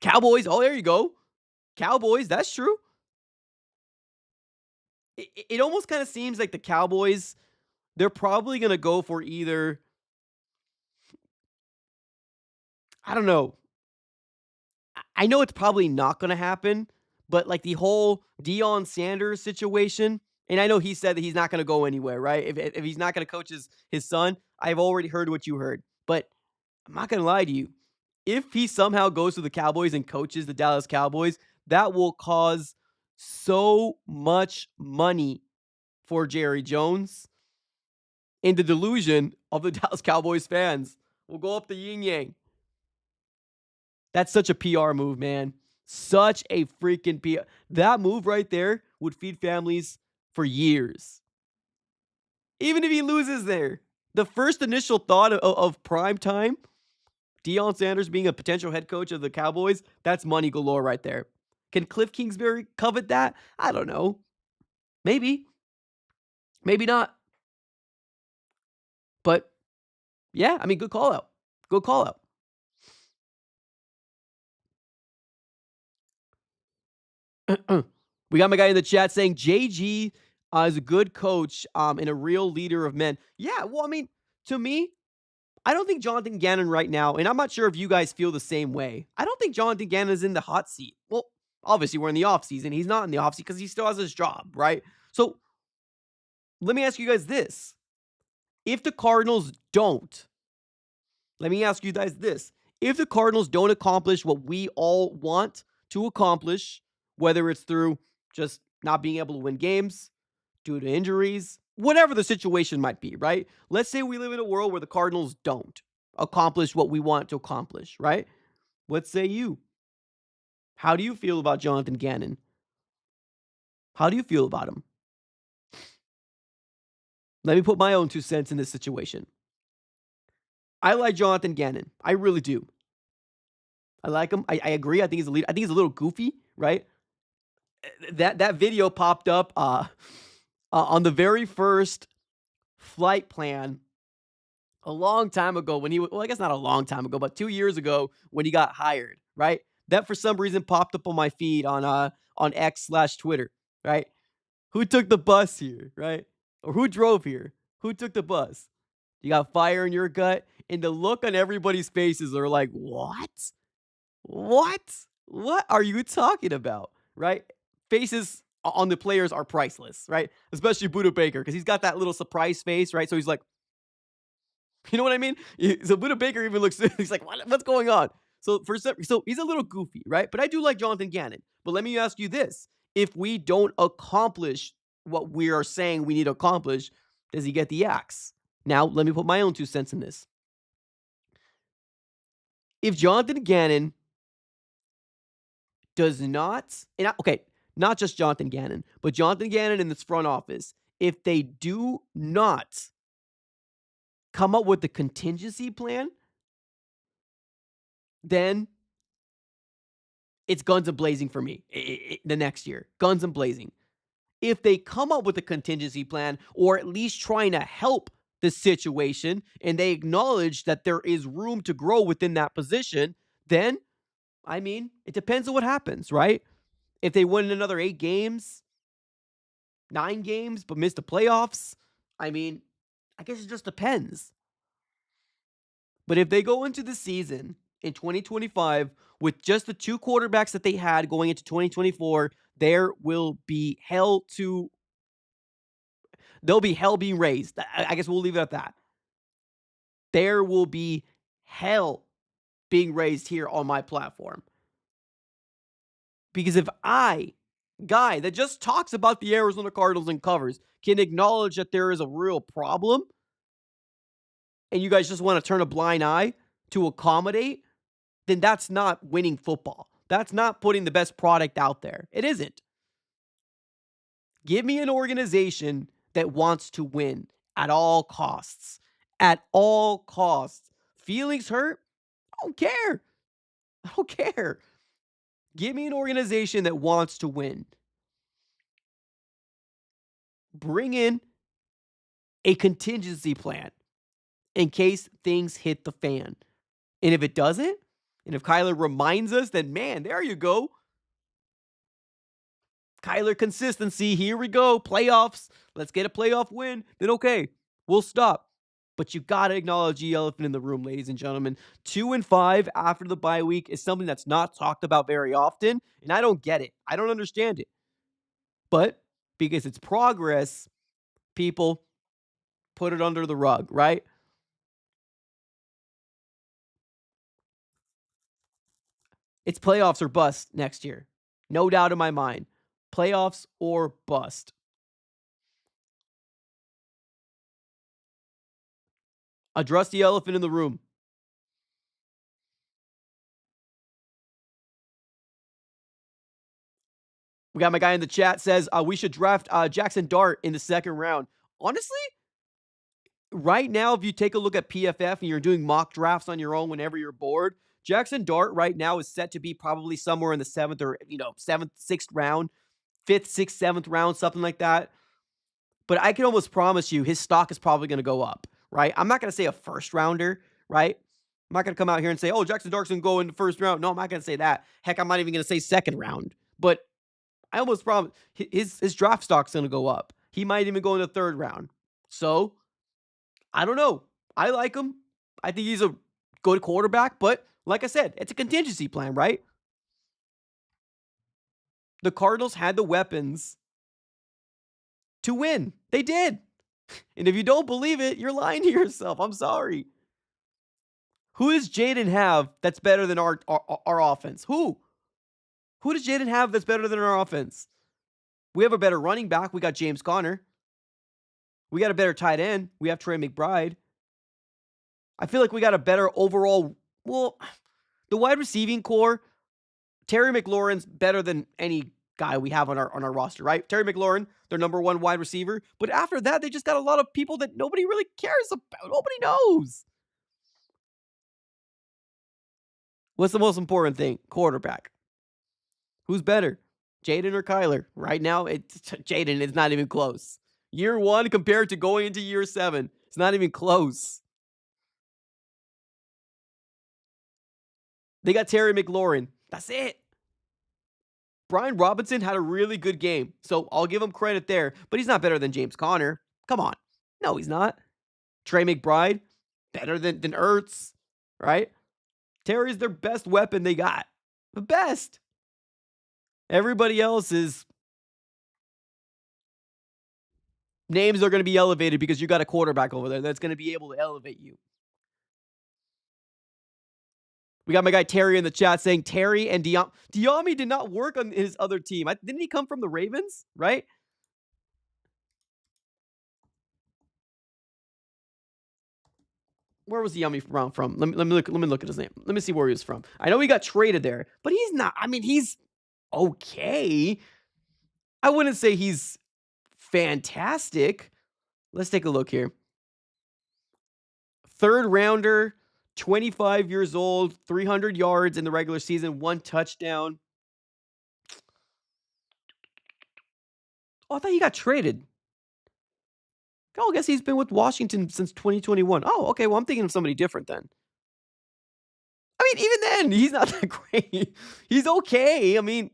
Cowboys. Oh, there you go. Cowboys. That's true. It almost kind of seems like the Cowboys, they're probably going to go for either, I don't know. I know it's probably not going to happen, but like the whole Deion Sanders situation, and I know he said that he's not going to go anywhere, right? If he's not going to coach his son, I've already heard what you heard. But I'm not going to lie to you. If he somehow goes to the Cowboys and coaches the Dallas Cowboys, that will cause so much money for Jerry Jones. And the delusion of the Dallas Cowboys fans will go up the yin yang. That's such a PR move, man. Such a freaking PR. That move right there would feed families for years. Even if he loses there. The first initial thought of prime time, Deion Sanders being a potential head coach of the Cowboys, that's money galore right there. Can Kliff Kingsbury covet that? I don't know. Maybe. Maybe not. But, yeah, I mean, good call out. Good call out. We got my guy in the chat saying JG is a good coach and a real leader of men. Yeah, well, I mean, to me, I don't think Jonathan Gannon right now, and I'm not sure if you guys feel the same way. I don't think Jonathan Gannon is in the hot seat. Well, obviously, we're in the offseason. He's not in the offseason because he still has his job, right? So let me ask you guys this. If the Cardinals don't, let me ask you guys this. If the Cardinals don't accomplish what we all want to accomplish, whether it's through just not being able to win games due to injuries, whatever the situation might be, right? Let's say we live in a world where the Cardinals don't accomplish what we want to accomplish, right? What say you? How do you feel about Jonathan Gannon? How do you feel about him? Let me put my own 2 cents in this situation. I like Jonathan Gannon. I really do. I like him. I agree. I think he's a leader. I think he's a little goofy, right? That video popped up on the very first flight plan a long time ago when well, I guess not a long time ago, but 2 years ago when he got hired, right? That for some reason popped up on my feed on X/Twitter, right? Who took the bus here, right? Or who drove here? Who took the bus? You got fire in your gut, and the look on everybody's faces are like, what? What? What are you talking about, right? Faces on the players are priceless, right? Especially Buda Baker, because he's got that little surprise face, right? So he's like, you know what I mean? So Buda Baker even looks, he's like, what's going on? So he's a little goofy, right? But I do like Jonathan Gannon. But let me ask you this. If we don't accomplish what we are saying we need to accomplish, does he get the axe? Now, let me put my own 2 cents in this. If Jonathan Gannon does not, not just Jonathan Gannon, but Jonathan Gannon in this front office, if they do not come up with the contingency plan, then it's guns a-blazing for me the next year. Guns a-blazing. If they come up with a contingency plan, or at least trying to help the situation, and they acknowledge that there is room to grow within that position, then, I mean, it depends on what happens, right? If they win another 8 games, 9 games, but miss the playoffs, I mean, I guess it just depends. But if they go into the season in 2025 with just the 2 quarterbacks that they had going into 2024, there will be hell being raised. I guess we'll leave it at that. There will be hell being raised here on my platform. Because if guy that just talks about the Arizona Cardinals and covers, can acknowledge that there is a real problem, and you guys just want to turn a blind eye to accommodate then that's not winning football. That's not putting the best product out there. It isn't. Give me an organization that wants to win at all costs. At all costs. Feelings hurt? I don't care. I don't care. Give me an organization that wants to win. Bring in a contingency plan in case things hit the fan. And if it doesn't, and if Kyler reminds us, then man, there you go. Kyler consistency, here we go. Playoffs. Let's get a playoff win. Then okay, we'll stop. But you got to acknowledge the elephant in the room, ladies and gentlemen. 2-5 after the bye week is something that's not talked about very often, and I don't get it. I don't understand it. But because it's progress, people put it under the rug, right? It's playoffs or bust next year. No doubt in my mind. Playoffs or bust. Address the elephant in the room. We got my guy in the chat says we should draft Jackson Dart in the second round. Honestly, right now, if you take a look at PFF and you're doing mock drafts on your own whenever you're bored, Jackson Dart right now is set to be probably somewhere in the 7th or 7th, 6th round, 5th, 6th, 7th round, something like that. But I can almost promise you his stock is probably going to go up, right? I'm not going to say a first rounder, right? I'm not going to come out here and say, oh, Jackson Dart's going to go in the first round. No, I'm not going to say that. Heck, I'm not even going to say second round. But I almost promise his draft stock's going to go up. He might even go in the third round. So, I don't know. I like him. I think he's a good quarterback. But like I said, it's a contingency plan, right? The Cardinals had the weapons to win. They did. And if you don't believe it, you're lying to yourself. I'm sorry. Who does Jaden have that's better than our offense? Who? Who does Jaden have that's better than our offense? We have a better running back. We got James Conner. We got a better tight end. We have Trey McBride. I feel like we got a better overall. Well, the wide receiving core, Terry McLaurin's better than any guy we have on our roster, right? Terry McLaurin, their number one wide receiver. But after that, they just got a lot of people that nobody really cares about. Nobody knows. What's the most important thing? Quarterback. Who's better? Jaden or Kyler? Right now, Jaden is not even close. Year 1 compared to going into year 7. It's not even close. They got Terry McLaurin. That's it. Brian Robinson had a really good game, so I'll give him credit there, but he's not better than James Conner. Come on. No, he's not. Trey McBride, better than Ertz, right? Terry's their best weapon they got. The best. Everybody else is names are going to be elevated because you got a quarterback over there that's going to be able to elevate you. We got my guy Terry in the chat saying Terry and Diami did not work on his other team. Didn't he come from the Ravens, right? Where was Diami from? Let me look at his name. Let me see where he was from. I know he got traded there, but he's not. I mean, he's okay. I wouldn't say he's fantastic. Let's take a look here. 3rd rounder, 25 years old, 300 yards in the regular season, 1 touchdown. Oh, I thought he got traded. Oh, I guess he's been with Washington since 2021. Oh, okay. Well, I'm thinking of somebody different then. I mean, even then, he's not that great. He's okay. I mean,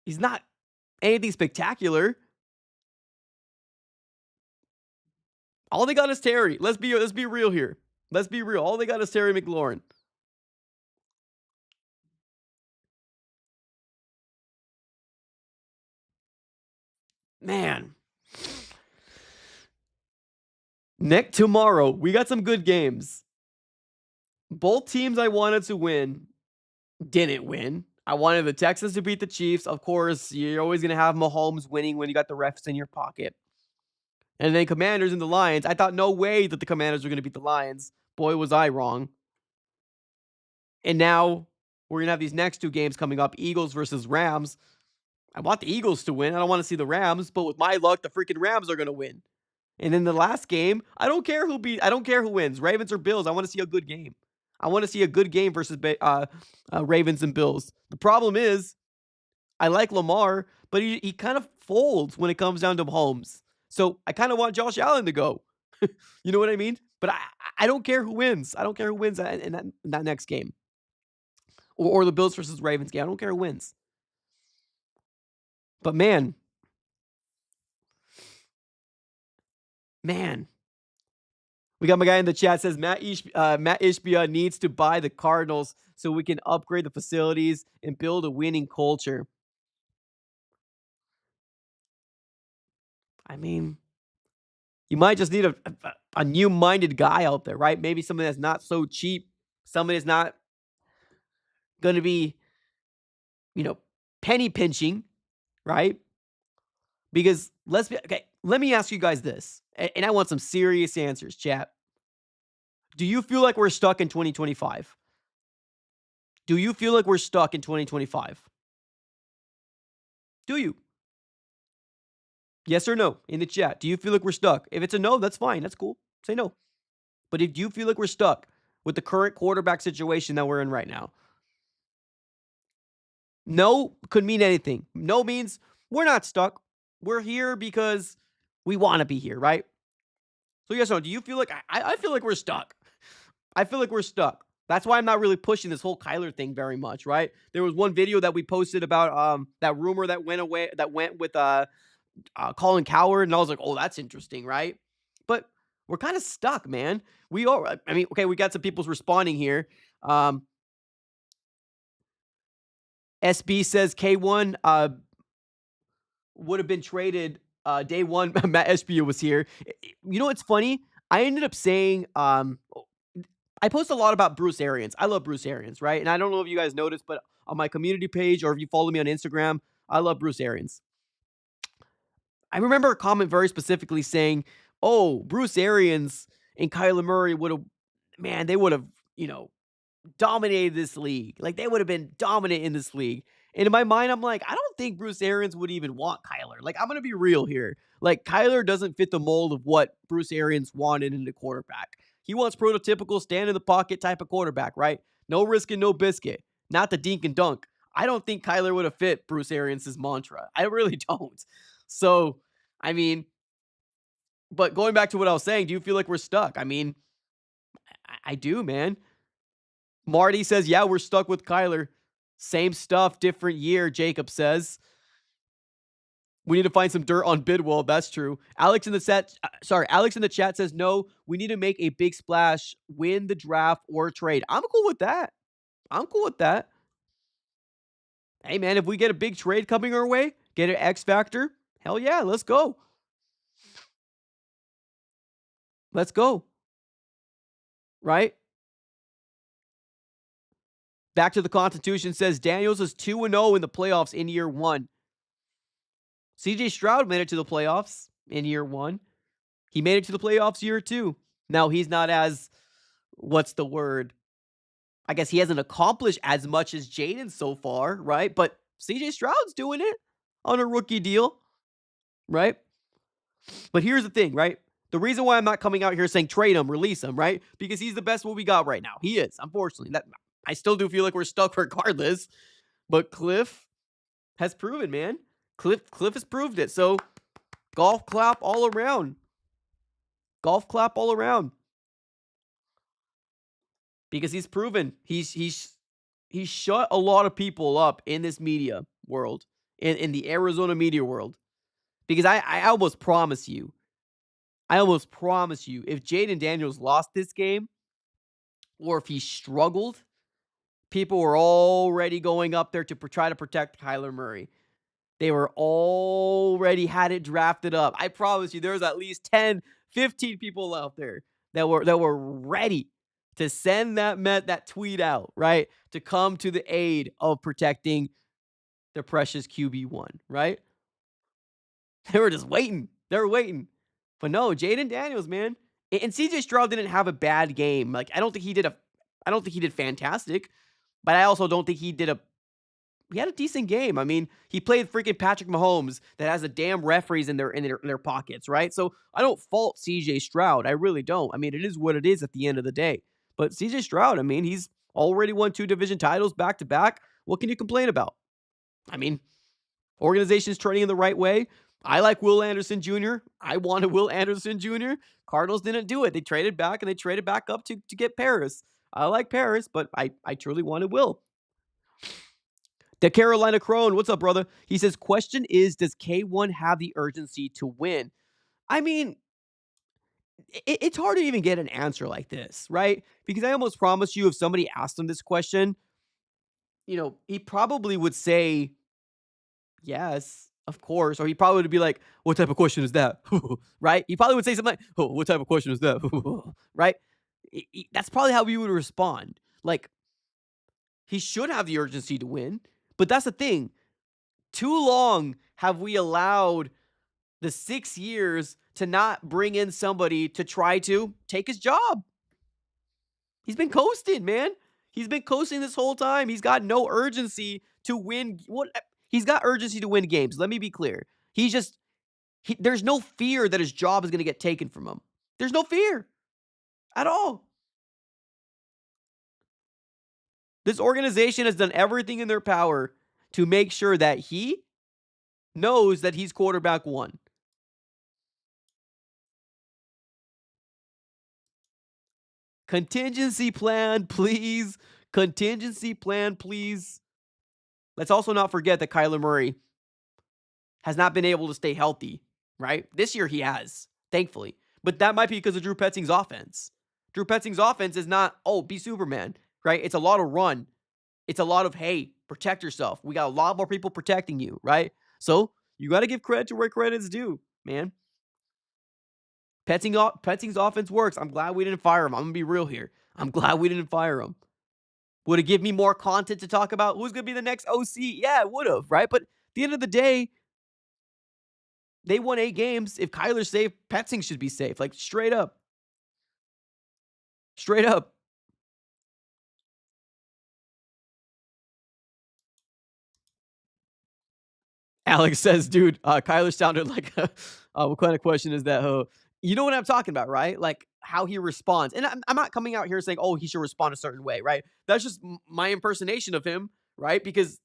he's not anything spectacular. All they got is Terry. Let's be real here. Let's be real. All they got is Terry McLaurin. Man. Tomorrow, we got some good games. Both teams I wanted to win didn't win. I wanted the Texans to beat the Chiefs. Of course, you're always going to have Mahomes winning when you got the refs in your pocket. And then Commanders and the Lions. I thought no way that the Commanders were going to beat the Lions. Boy, was I wrong. And now we're gonna have these next two games coming up: Eagles versus Rams. I want the Eagles to win. I don't want to see the Rams, but with my luck, the freaking Rams are gonna win. And in the last game, I don't care who wins, Ravens or Bills. I want to see a good game. I want to see a good game versus Ravens and Bills. The problem is, I like Lamar, but he kind of folds when it comes down to Mahomes. So I kind of want Josh Allen to go. You know what I mean? But I don't care who wins. I don't care who wins in that next game, or the Bills versus Ravens game. I don't care who wins. But man, we got my guy in the chat says Matt Ishbia needs to buy the Cardinals so we can upgrade the facilities and build a winning culture. I mean, you might just need a new-minded guy out there, right? Maybe somebody that's not so cheap, somebody that's not going to be, penny pinching, right? Because let me ask you guys this, and I want some serious answers, chat. Do you feel like we're stuck in 2025? Do you feel like we're stuck in 2025? Do you? Yes or no in the chat. Do you feel like we're stuck? If it's a no, that's fine. That's cool. Say no. But if you feel like we're stuck with the current quarterback situation that we're in right now, no could mean anything. No means we're not stuck. We're here because we want to be here, right? So yes or no, do you feel like I feel like we're stuck? I feel like we're stuck. That's why I'm not really pushing this whole Kyler thing very much, right? There was one video that we posted about that rumor that went with Colin Coward, and I was like, oh, that's interesting, right? But we're kind of stuck, man. We are. I mean, okay, we got some people's responding here. SB says K1 would have been traded day one. Matt SB was here. You know what's funny? I ended up saying I post a lot about Bruce Arians. I love Bruce Arians, right? And I don't know if you guys noticed, but on my community page or if you follow me on Instagram, I love Bruce Arians. I remember a comment very specifically saying, oh, Bruce Arians and Kyler Murray they would have, dominated this league. Like, they would have been dominant in this league. And in my mind, I'm like, I don't think Bruce Arians would even want Kyler. Like, I'm going to be real here. Like, Kyler doesn't fit the mold of what Bruce Arians wanted in the quarterback. He wants prototypical stand in the pocket type of quarterback, right? No risk and no biscuit. Not the dink and dunk. I don't think Kyler would have fit Bruce Arians' mantra. I really don't. So, I mean, but going back to what I was saying, do you feel like we're stuck? I mean, I do, man. Marty says, yeah, we're stuck with Kyler. Same stuff, different year, Jacob says. We need to find some dirt on Bidwell. That's true. Alex in the chat says, no, we need to make a big splash, win the draft or trade. I'm cool with that. Hey, man, if we get a big trade coming our way, get an X factor, hell yeah, let's go. Let's go. Right? Back to the Constitution says Daniels is 2-0 in the playoffs in year one. CJ Stroud made it to the playoffs in year one. He made it to the playoffs year two. Now, he's not as, what's the word? I guess he hasn't accomplished as much as Jaden so far, right? But CJ Stroud's doing it on a rookie deal, right? But here's the thing, right? The reason why I'm not coming out here saying trade him, release him, right? Because he's the best what we got right now. He is, unfortunately. I still do feel like we're stuck regardless. But Kliff has proven, man. Kliff has proved it. So, golf clap all around. Golf clap all around. Because he's proven. He's shut a lot of people up in this media world. In the Arizona media world. Because I almost promise you, if Jaden Daniels lost this game, or if he struggled, people were already going up there to try to protect Kyler Murray. They were already had it drafted up. I promise you, there was at least 10, 15 people out there that were ready to send that tweet out, right? To come to the aid of protecting the precious QB1, right? They were just waiting. They were waiting. But no, Jaden Daniels, man. And CJ Stroud didn't have a bad game. Like, I don't think he did fantastic. But I also don't think he had a decent game. I mean, he played freaking Patrick Mahomes that has a damn referees in their pockets, right? So I don't fault CJ Stroud. I really don't. I mean, it is what it is at the end of the day. But CJ Stroud, I mean, he's already won 2 division titles back to back. What can you complain about? I mean, organization's trending in the right way. I like Will Anderson Jr. I wanted Will Anderson Jr. Cardinals didn't do it. They traded back and they traded back up to get Paris. I like Paris, but I truly wanted Will. The Carolina Crone, what's up, brother? He says, question is, does K1 have the urgency to win? I mean, it's hard to even get an answer like this, right? Because I almost promise you, if somebody asked him this question, he probably would say, yes, of course. Or he probably would be like, what type of question is that? Right? He probably would say something like, oh, what type of question is that? Right? That's probably how we would respond. Like, he should have the urgency to win. But that's the thing. Too long have we allowed the 6 years to not bring in somebody to try to take his job. He's been coasting, man. He's been coasting this whole time. He's got no urgency to win. He's got urgency to win games. Let me be clear. There's no fear that his job is going to get taken from him. There's no fear at all. This organization has done everything in their power to make sure that he knows that he's quarterback 1. Contingency plan, please. Contingency plan, please. Let's also not forget that Kyler Murray has not been able to stay healthy, right? This year he has, thankfully. But that might be because of Drew Petzing's offense. Drew Petzing's offense is not, be Superman, right? It's a lot of run. It's a lot of, hey, protect yourself. We got a lot more people protecting you, right? So you got to give credit to where credit's due, man. Petzing's offense works. I'm glad we didn't fire him. I'm going to be real here. I'm glad we didn't fire him. Would it give me more content to talk about who's going to be the next OC? Yeah, it would have, right? But at the end of the day, they won 8 games. If Kyler's safe, Petzing should be safe. Like, straight up. Straight up. Alex says, dude, Kyler sounded like, what kind of question is that? You know what I'm talking about, right? Like, how he responds. And I'm not coming out here saying, he should respond a certain way, right? That's just my impersonation of him, right? Because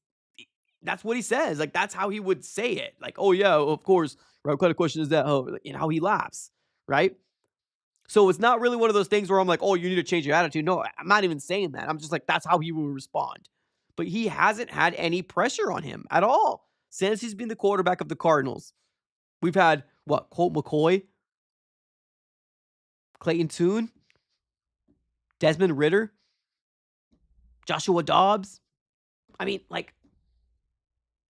that's what he says. Like, that's how he would say it. Like, oh, yeah, of course. Right? What kind of question is that? How he laughs, right? So it's not really one of those things where I'm like, you need to change your attitude. No, I'm not even saying that. I'm just like, that's how he will respond. But he hasn't had any pressure on him at all since he's been the quarterback of the Cardinals. We've had, Colt McCoy, Clayton Tune, Desmond Ridder, Joshua Dobbs. I mean, like,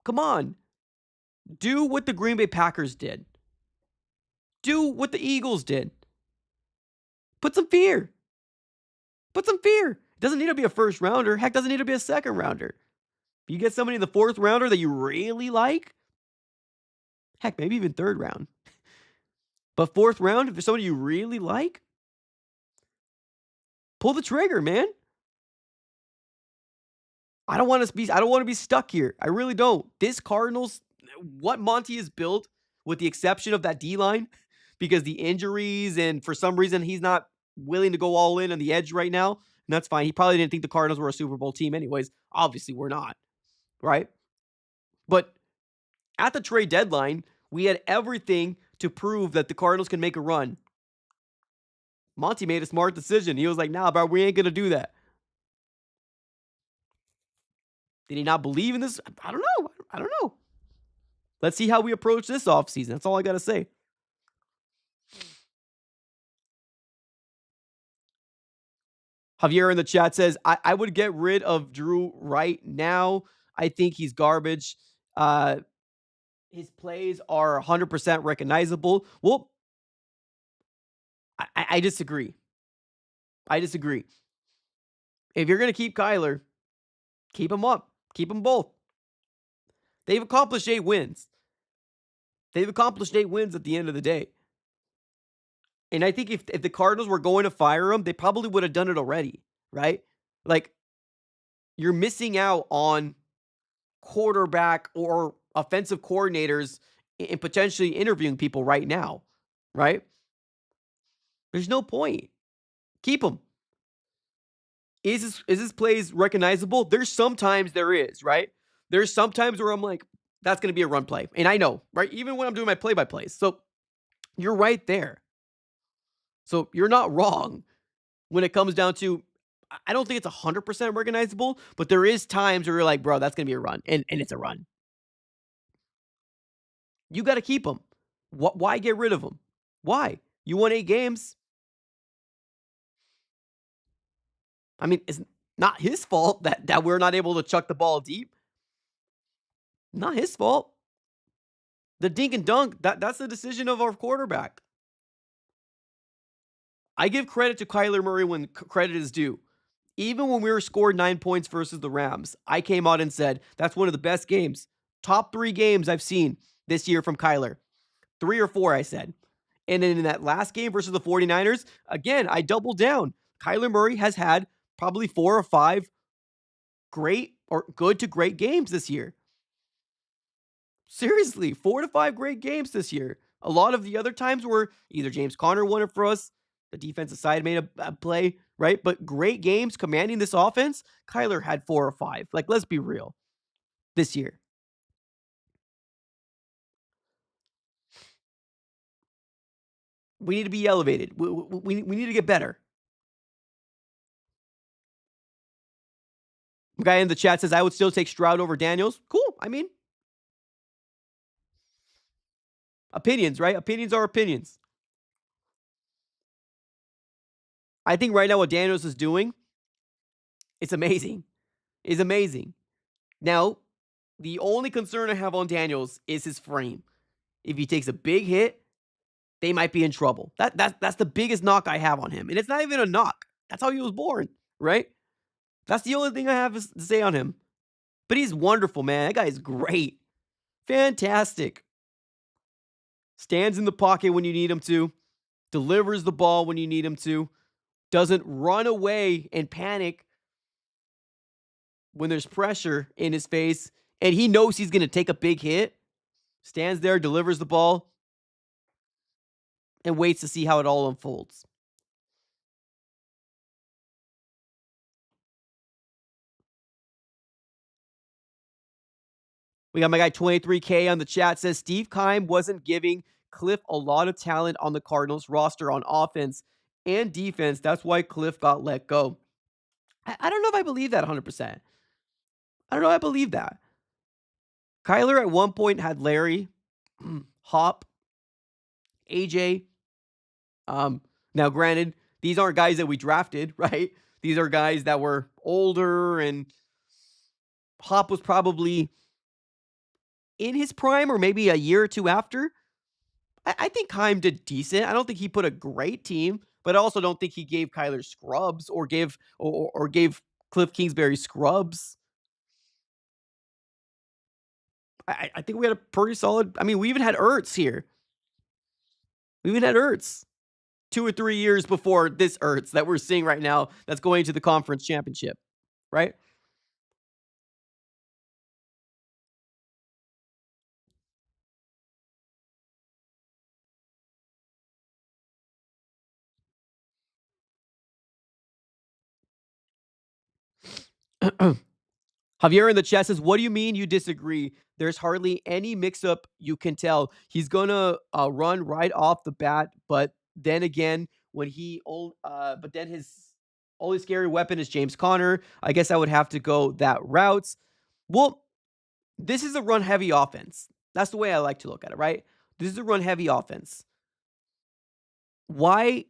come on. Do what the Green Bay Packers did. Do what the Eagles did. Put some fear. Put some fear. It doesn't need to be a first rounder. Heck, doesn't need to be a second rounder. If you get somebody in the 4th rounder that you really like, heck, maybe even 3rd round. But 4th round, if there's somebody you really like, pull the trigger, man. I don't want to be stuck here. I really don't. This Cardinals, what Monty has built, with the exception of that D-line, because the injuries and for some reason he's not willing to go all in on the edge right now, and that's fine. He probably didn't think the Cardinals were a Super Bowl team anyways. Obviously, we're not, right? But at the trade deadline, we had everything to prove that the Cardinals can make a run. Monty made a smart decision. He was like, nah, bro, we ain't going to do that. Did he not believe in this? I don't know. Let's see how we approach this offseason. That's all I got to say. Javier in the chat says, I would get rid of Drew right now. I think he's garbage. His plays are 100% recognizable. Well, I disagree. If you're going to keep Kyler, keep him up. Keep them both. They've accomplished 8 wins. They've accomplished 8 wins at the end of the day. And I think if the Cardinals were going to fire him, they probably would have done it already, right? Like, you're missing out on quarterback or offensive coordinators and potentially interviewing people right now, right? There's no point. Keep him. Is this plays recognizable? There's sometimes there is, right? There's sometimes where I'm like, that's going to be a run play. And I know, right? Even when I'm doing my play-by-plays. So you're right there. So you're not wrong when it comes down to I don't think it's 100% recognizable, but there is times where you're like, bro, that's going to be a run. And it's a run. You got to keep him. Why get rid of him? Why? You won 8 games. I mean, it's not his fault that we're not able to chuck the ball deep. Not his fault. The dink and dunk, that's the decision of our quarterback. I give credit to Kyler Murray when credit is due. Even when we were scored 9 points versus the Rams, I came out and said, that's one of the best games. Top 3 games I've seen this year from Kyler. 3 or 4, I said. And then in that last game versus the 49ers, again, I doubled down. Kyler Murray has had probably 4 or 5 great or good to great games this year. Seriously, 4 to 5 great games this year. A lot of the other times were either James Conner won it for us, the defensive side made a play, right? But great games commanding this offense, Kyler had 4 or 5. Like, let's be real this year. We need to be elevated. We need to get better. Guy in the chat says, I would still take Stroud over Daniels. Cool. I mean, opinions, right? Opinions are opinions. I think right now what Daniels is doing, it's amazing. It's amazing. Now, the only concern I have on Daniels is his frame. If he takes a big hit, they might be in trouble. That's the biggest knock I have on him. And it's not even a knock. That's how he was born, right? That's the only thing I have to say on him. But he's wonderful, man. That guy is great. Fantastic. Stands in the pocket when you need him to. Delivers the ball when you need him to. Doesn't run away and panic when there's pressure in his face. And he knows he's going to take a big hit. Stands there, delivers the ball, and waits to see how it all unfolds. We got my guy 23K on the chat says Steve Keim wasn't giving Kliff a lot of talent on the Cardinals roster on offense and defense. That's why Kliff got let go. I don't know if I believe that 100%. I don't know if I believe that. Kyler at one point had Larry, Hop, AJ. Now, granted, these aren't guys that we drafted, right? These are guys that were older, and Hop was probably in his prime or maybe a year or two after. I think Keim did decent. I don't think he put a great team, but I also don't think he gave Kyler scrubs or gave Kliff Kingsbury scrubs. I think we had a pretty solid. I mean, we even had Ertz here. We even had Ertz 2 or 3 years before this Ertz that we're seeing right now that's going to the conference championship, right? Javier in the chat says, what do you mean you disagree? There's hardly any mix-up you can tell. He's going to run right off the bat, but then again, but then his only scary weapon is James Conner. I guess I would have to go that route. Well, this is a run-heavy offense. That's the way I like to look at it, right? This is a run-heavy offense. Why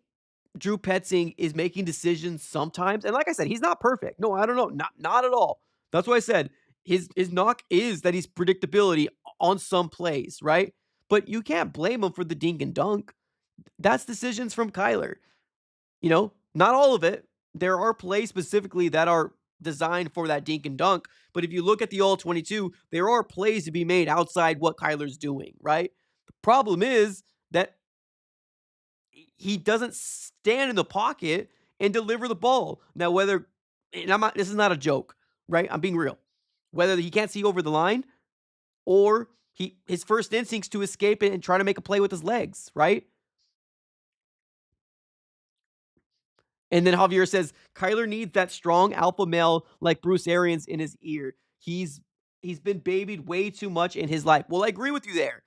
Drew Petzing is making decisions sometimes, and like I said, he's not perfect. No, I don't know. Not at all. That's why I said his knock is that he's predictability on some plays, right? But you can't blame him for the dink and dunk. That's decisions from Kyler. Not all of it. There are plays specifically that are designed for that dink and dunk. But if you look at the all 22, there are plays to be made outside what Kyler's doing, right? The problem is that he doesn't stand in the pocket and deliver the ball. Now, this is not a joke. right? I'm being real. Whether he can't see over the line or his first instincts to escape it and try to make a play with his legs, right? And then Javier says Kyler needs that strong alpha male like Bruce Arians in his ear. He's been babied way too much in his life. Well, I agree with you there.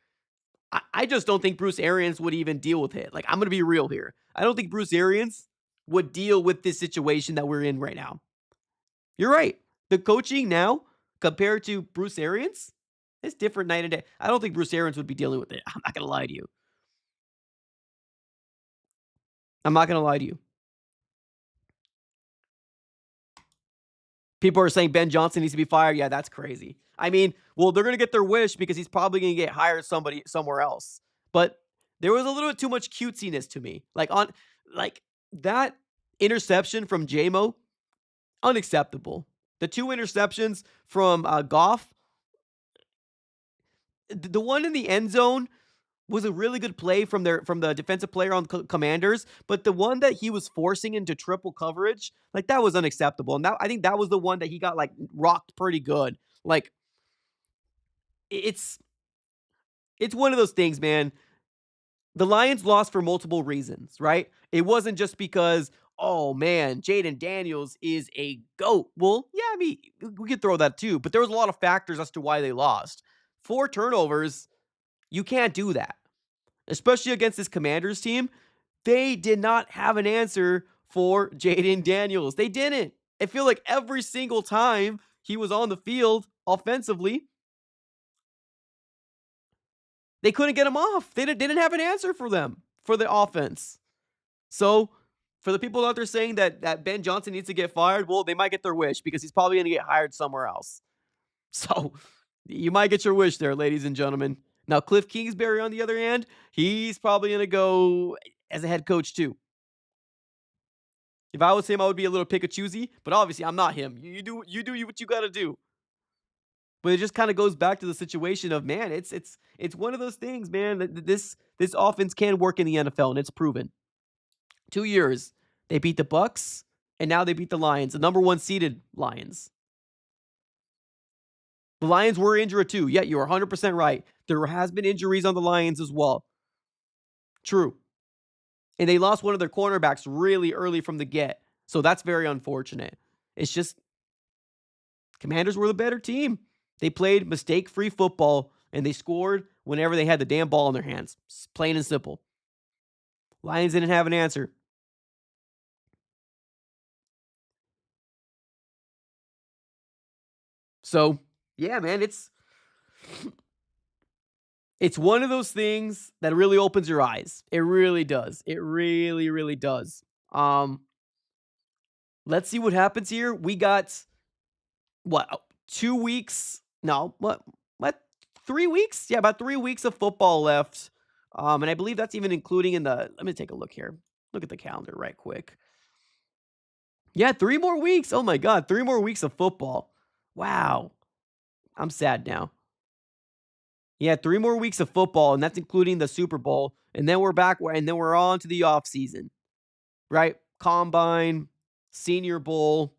I just don't think Bruce Arians would even deal with it. Like, I'm going to be real here. I don't think Bruce Arians would deal with this situation that we're in right now. You're right. The coaching now compared to Bruce Arians, it's different night and day. I don't think Bruce Arians would be dealing with it. I'm not going to lie to you. I'm not going to lie to you. People are saying Ben Johnson needs to be fired. Yeah, that's crazy. I mean, well, they're going to get their wish because he's probably going to get hired somewhere else. But there was a little bit too much cutesiness to me. Like that interception from JMO, unacceptable. The 2 interceptions from Goff, the one in the end zone was a really good play from the defensive player on the Commanders, but the one that he was forcing into triple coverage, like that was unacceptable. And I think that was the one that he got like rocked pretty good. Like it's one of those things, man. The Lions lost for multiple reasons, right? It wasn't just because, oh man, Jaden Daniels is a GOAT. Well, yeah, I mean, we could throw that too, but there was a lot of factors as to why they lost. 4 turnovers, you can't do that. Especially against this Commanders team, they did not have an answer for Jaden Daniels. They didn't. I feel like every single time he was on the field offensively, they couldn't get him off. They didn't have an answer for them, for the offense. So, for the people out there saying that Ben Johnson needs to get fired, well, they might get their wish because he's probably going to get hired somewhere else. So, you might get your wish there, ladies and gentlemen. Now, Kliff Kingsbury, on the other hand, he's probably going to go as a head coach too. If I was him, I would be a little pick-a-choosy, but obviously I'm not him. You do what you got to do. But it just kind of goes back to the situation of, man, it's one of those things, man. This offense can work in the NFL, and it's proven. 2 years, they beat the Bucks, and now they beat the Lions, the number 1 seeded Lions. The Lions were injured too. Yeah, you are 100% right. There has been injuries on the Lions as well. True. And they lost one of their cornerbacks really early from the get. So that's very unfortunate. It's just Commanders were the better team. They played mistake-free football, and they scored whenever they had the damn ball in their hands. Plain and simple. Lions didn't have an answer. So, yeah, man, it's one of those things that really opens your eyes. It really does. It really, really does. Let's see what happens here. We got, what, 2 weeks? No, what, 3 weeks? Yeah, about 3 weeks of football left. And I believe that's even including let me take a look here. Look at the calendar right quick. Yeah, 3 more weeks. Oh my God, 3 more weeks of football. Wow. I'm sad now. Yeah, 3 more weeks of football, and that's including the Super Bowl. And then we're back, and then we're on to the offseason, right? Combine, Senior Bowl,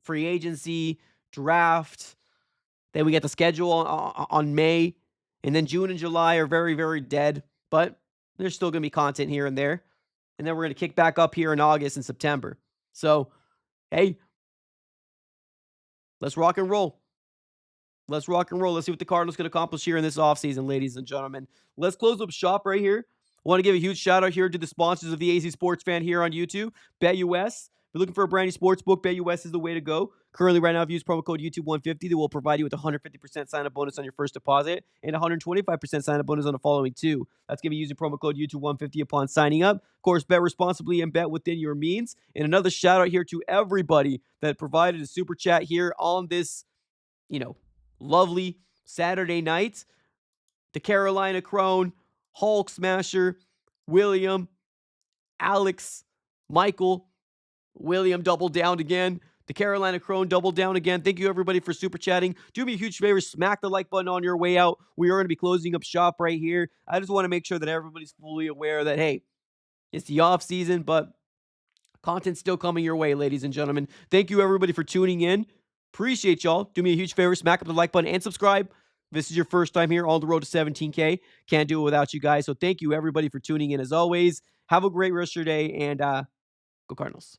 free agency, draft. Then we get the schedule on May. And then June and July are very, very dead. But there's still going to be content here and there. And then we're going to kick back up here in August and September. So, hey, let's rock and roll. Let's rock and roll. Let's see what the Cardinals can accomplish here in this offseason, ladies and gentlemen. Let's close up shop right here. I want to give a huge shout out here to the sponsors of the AZ Sports Fan here on YouTube. BetUS. If you're looking for a brand new sports book, BetUS is the way to go. Currently, right now, if you use promo code YouTube150, they will provide you with a 150% sign-up bonus on your first deposit and a 125% sign-up bonus on the following 2. That's going to be using promo code YouTube150 upon signing up. Of course, bet responsibly and bet within your means. And another shout-out here to everybody that provided a super chat here on this, lovely Saturday night. The Carolina Crone, Hulk Smasher, William, Alex, Michael, William doubled down again. The Carolina Crone doubled down again. Thank you, everybody, for super chatting. Do me a huge favor. Smack the like button on your way out. We are going to be closing up shop right here. I just want to make sure that everybody's fully aware that, hey, it's the off season, but content's still coming your way, ladies and gentlemen. Thank you, everybody, for tuning in. Appreciate y'all. Do me a huge favor, smack up the like button and subscribe. This is your first time here on the road to 17K. Can't do it without you guys. So thank you, everybody, for tuning in as always. Have a great rest of your day, and go Cardinals.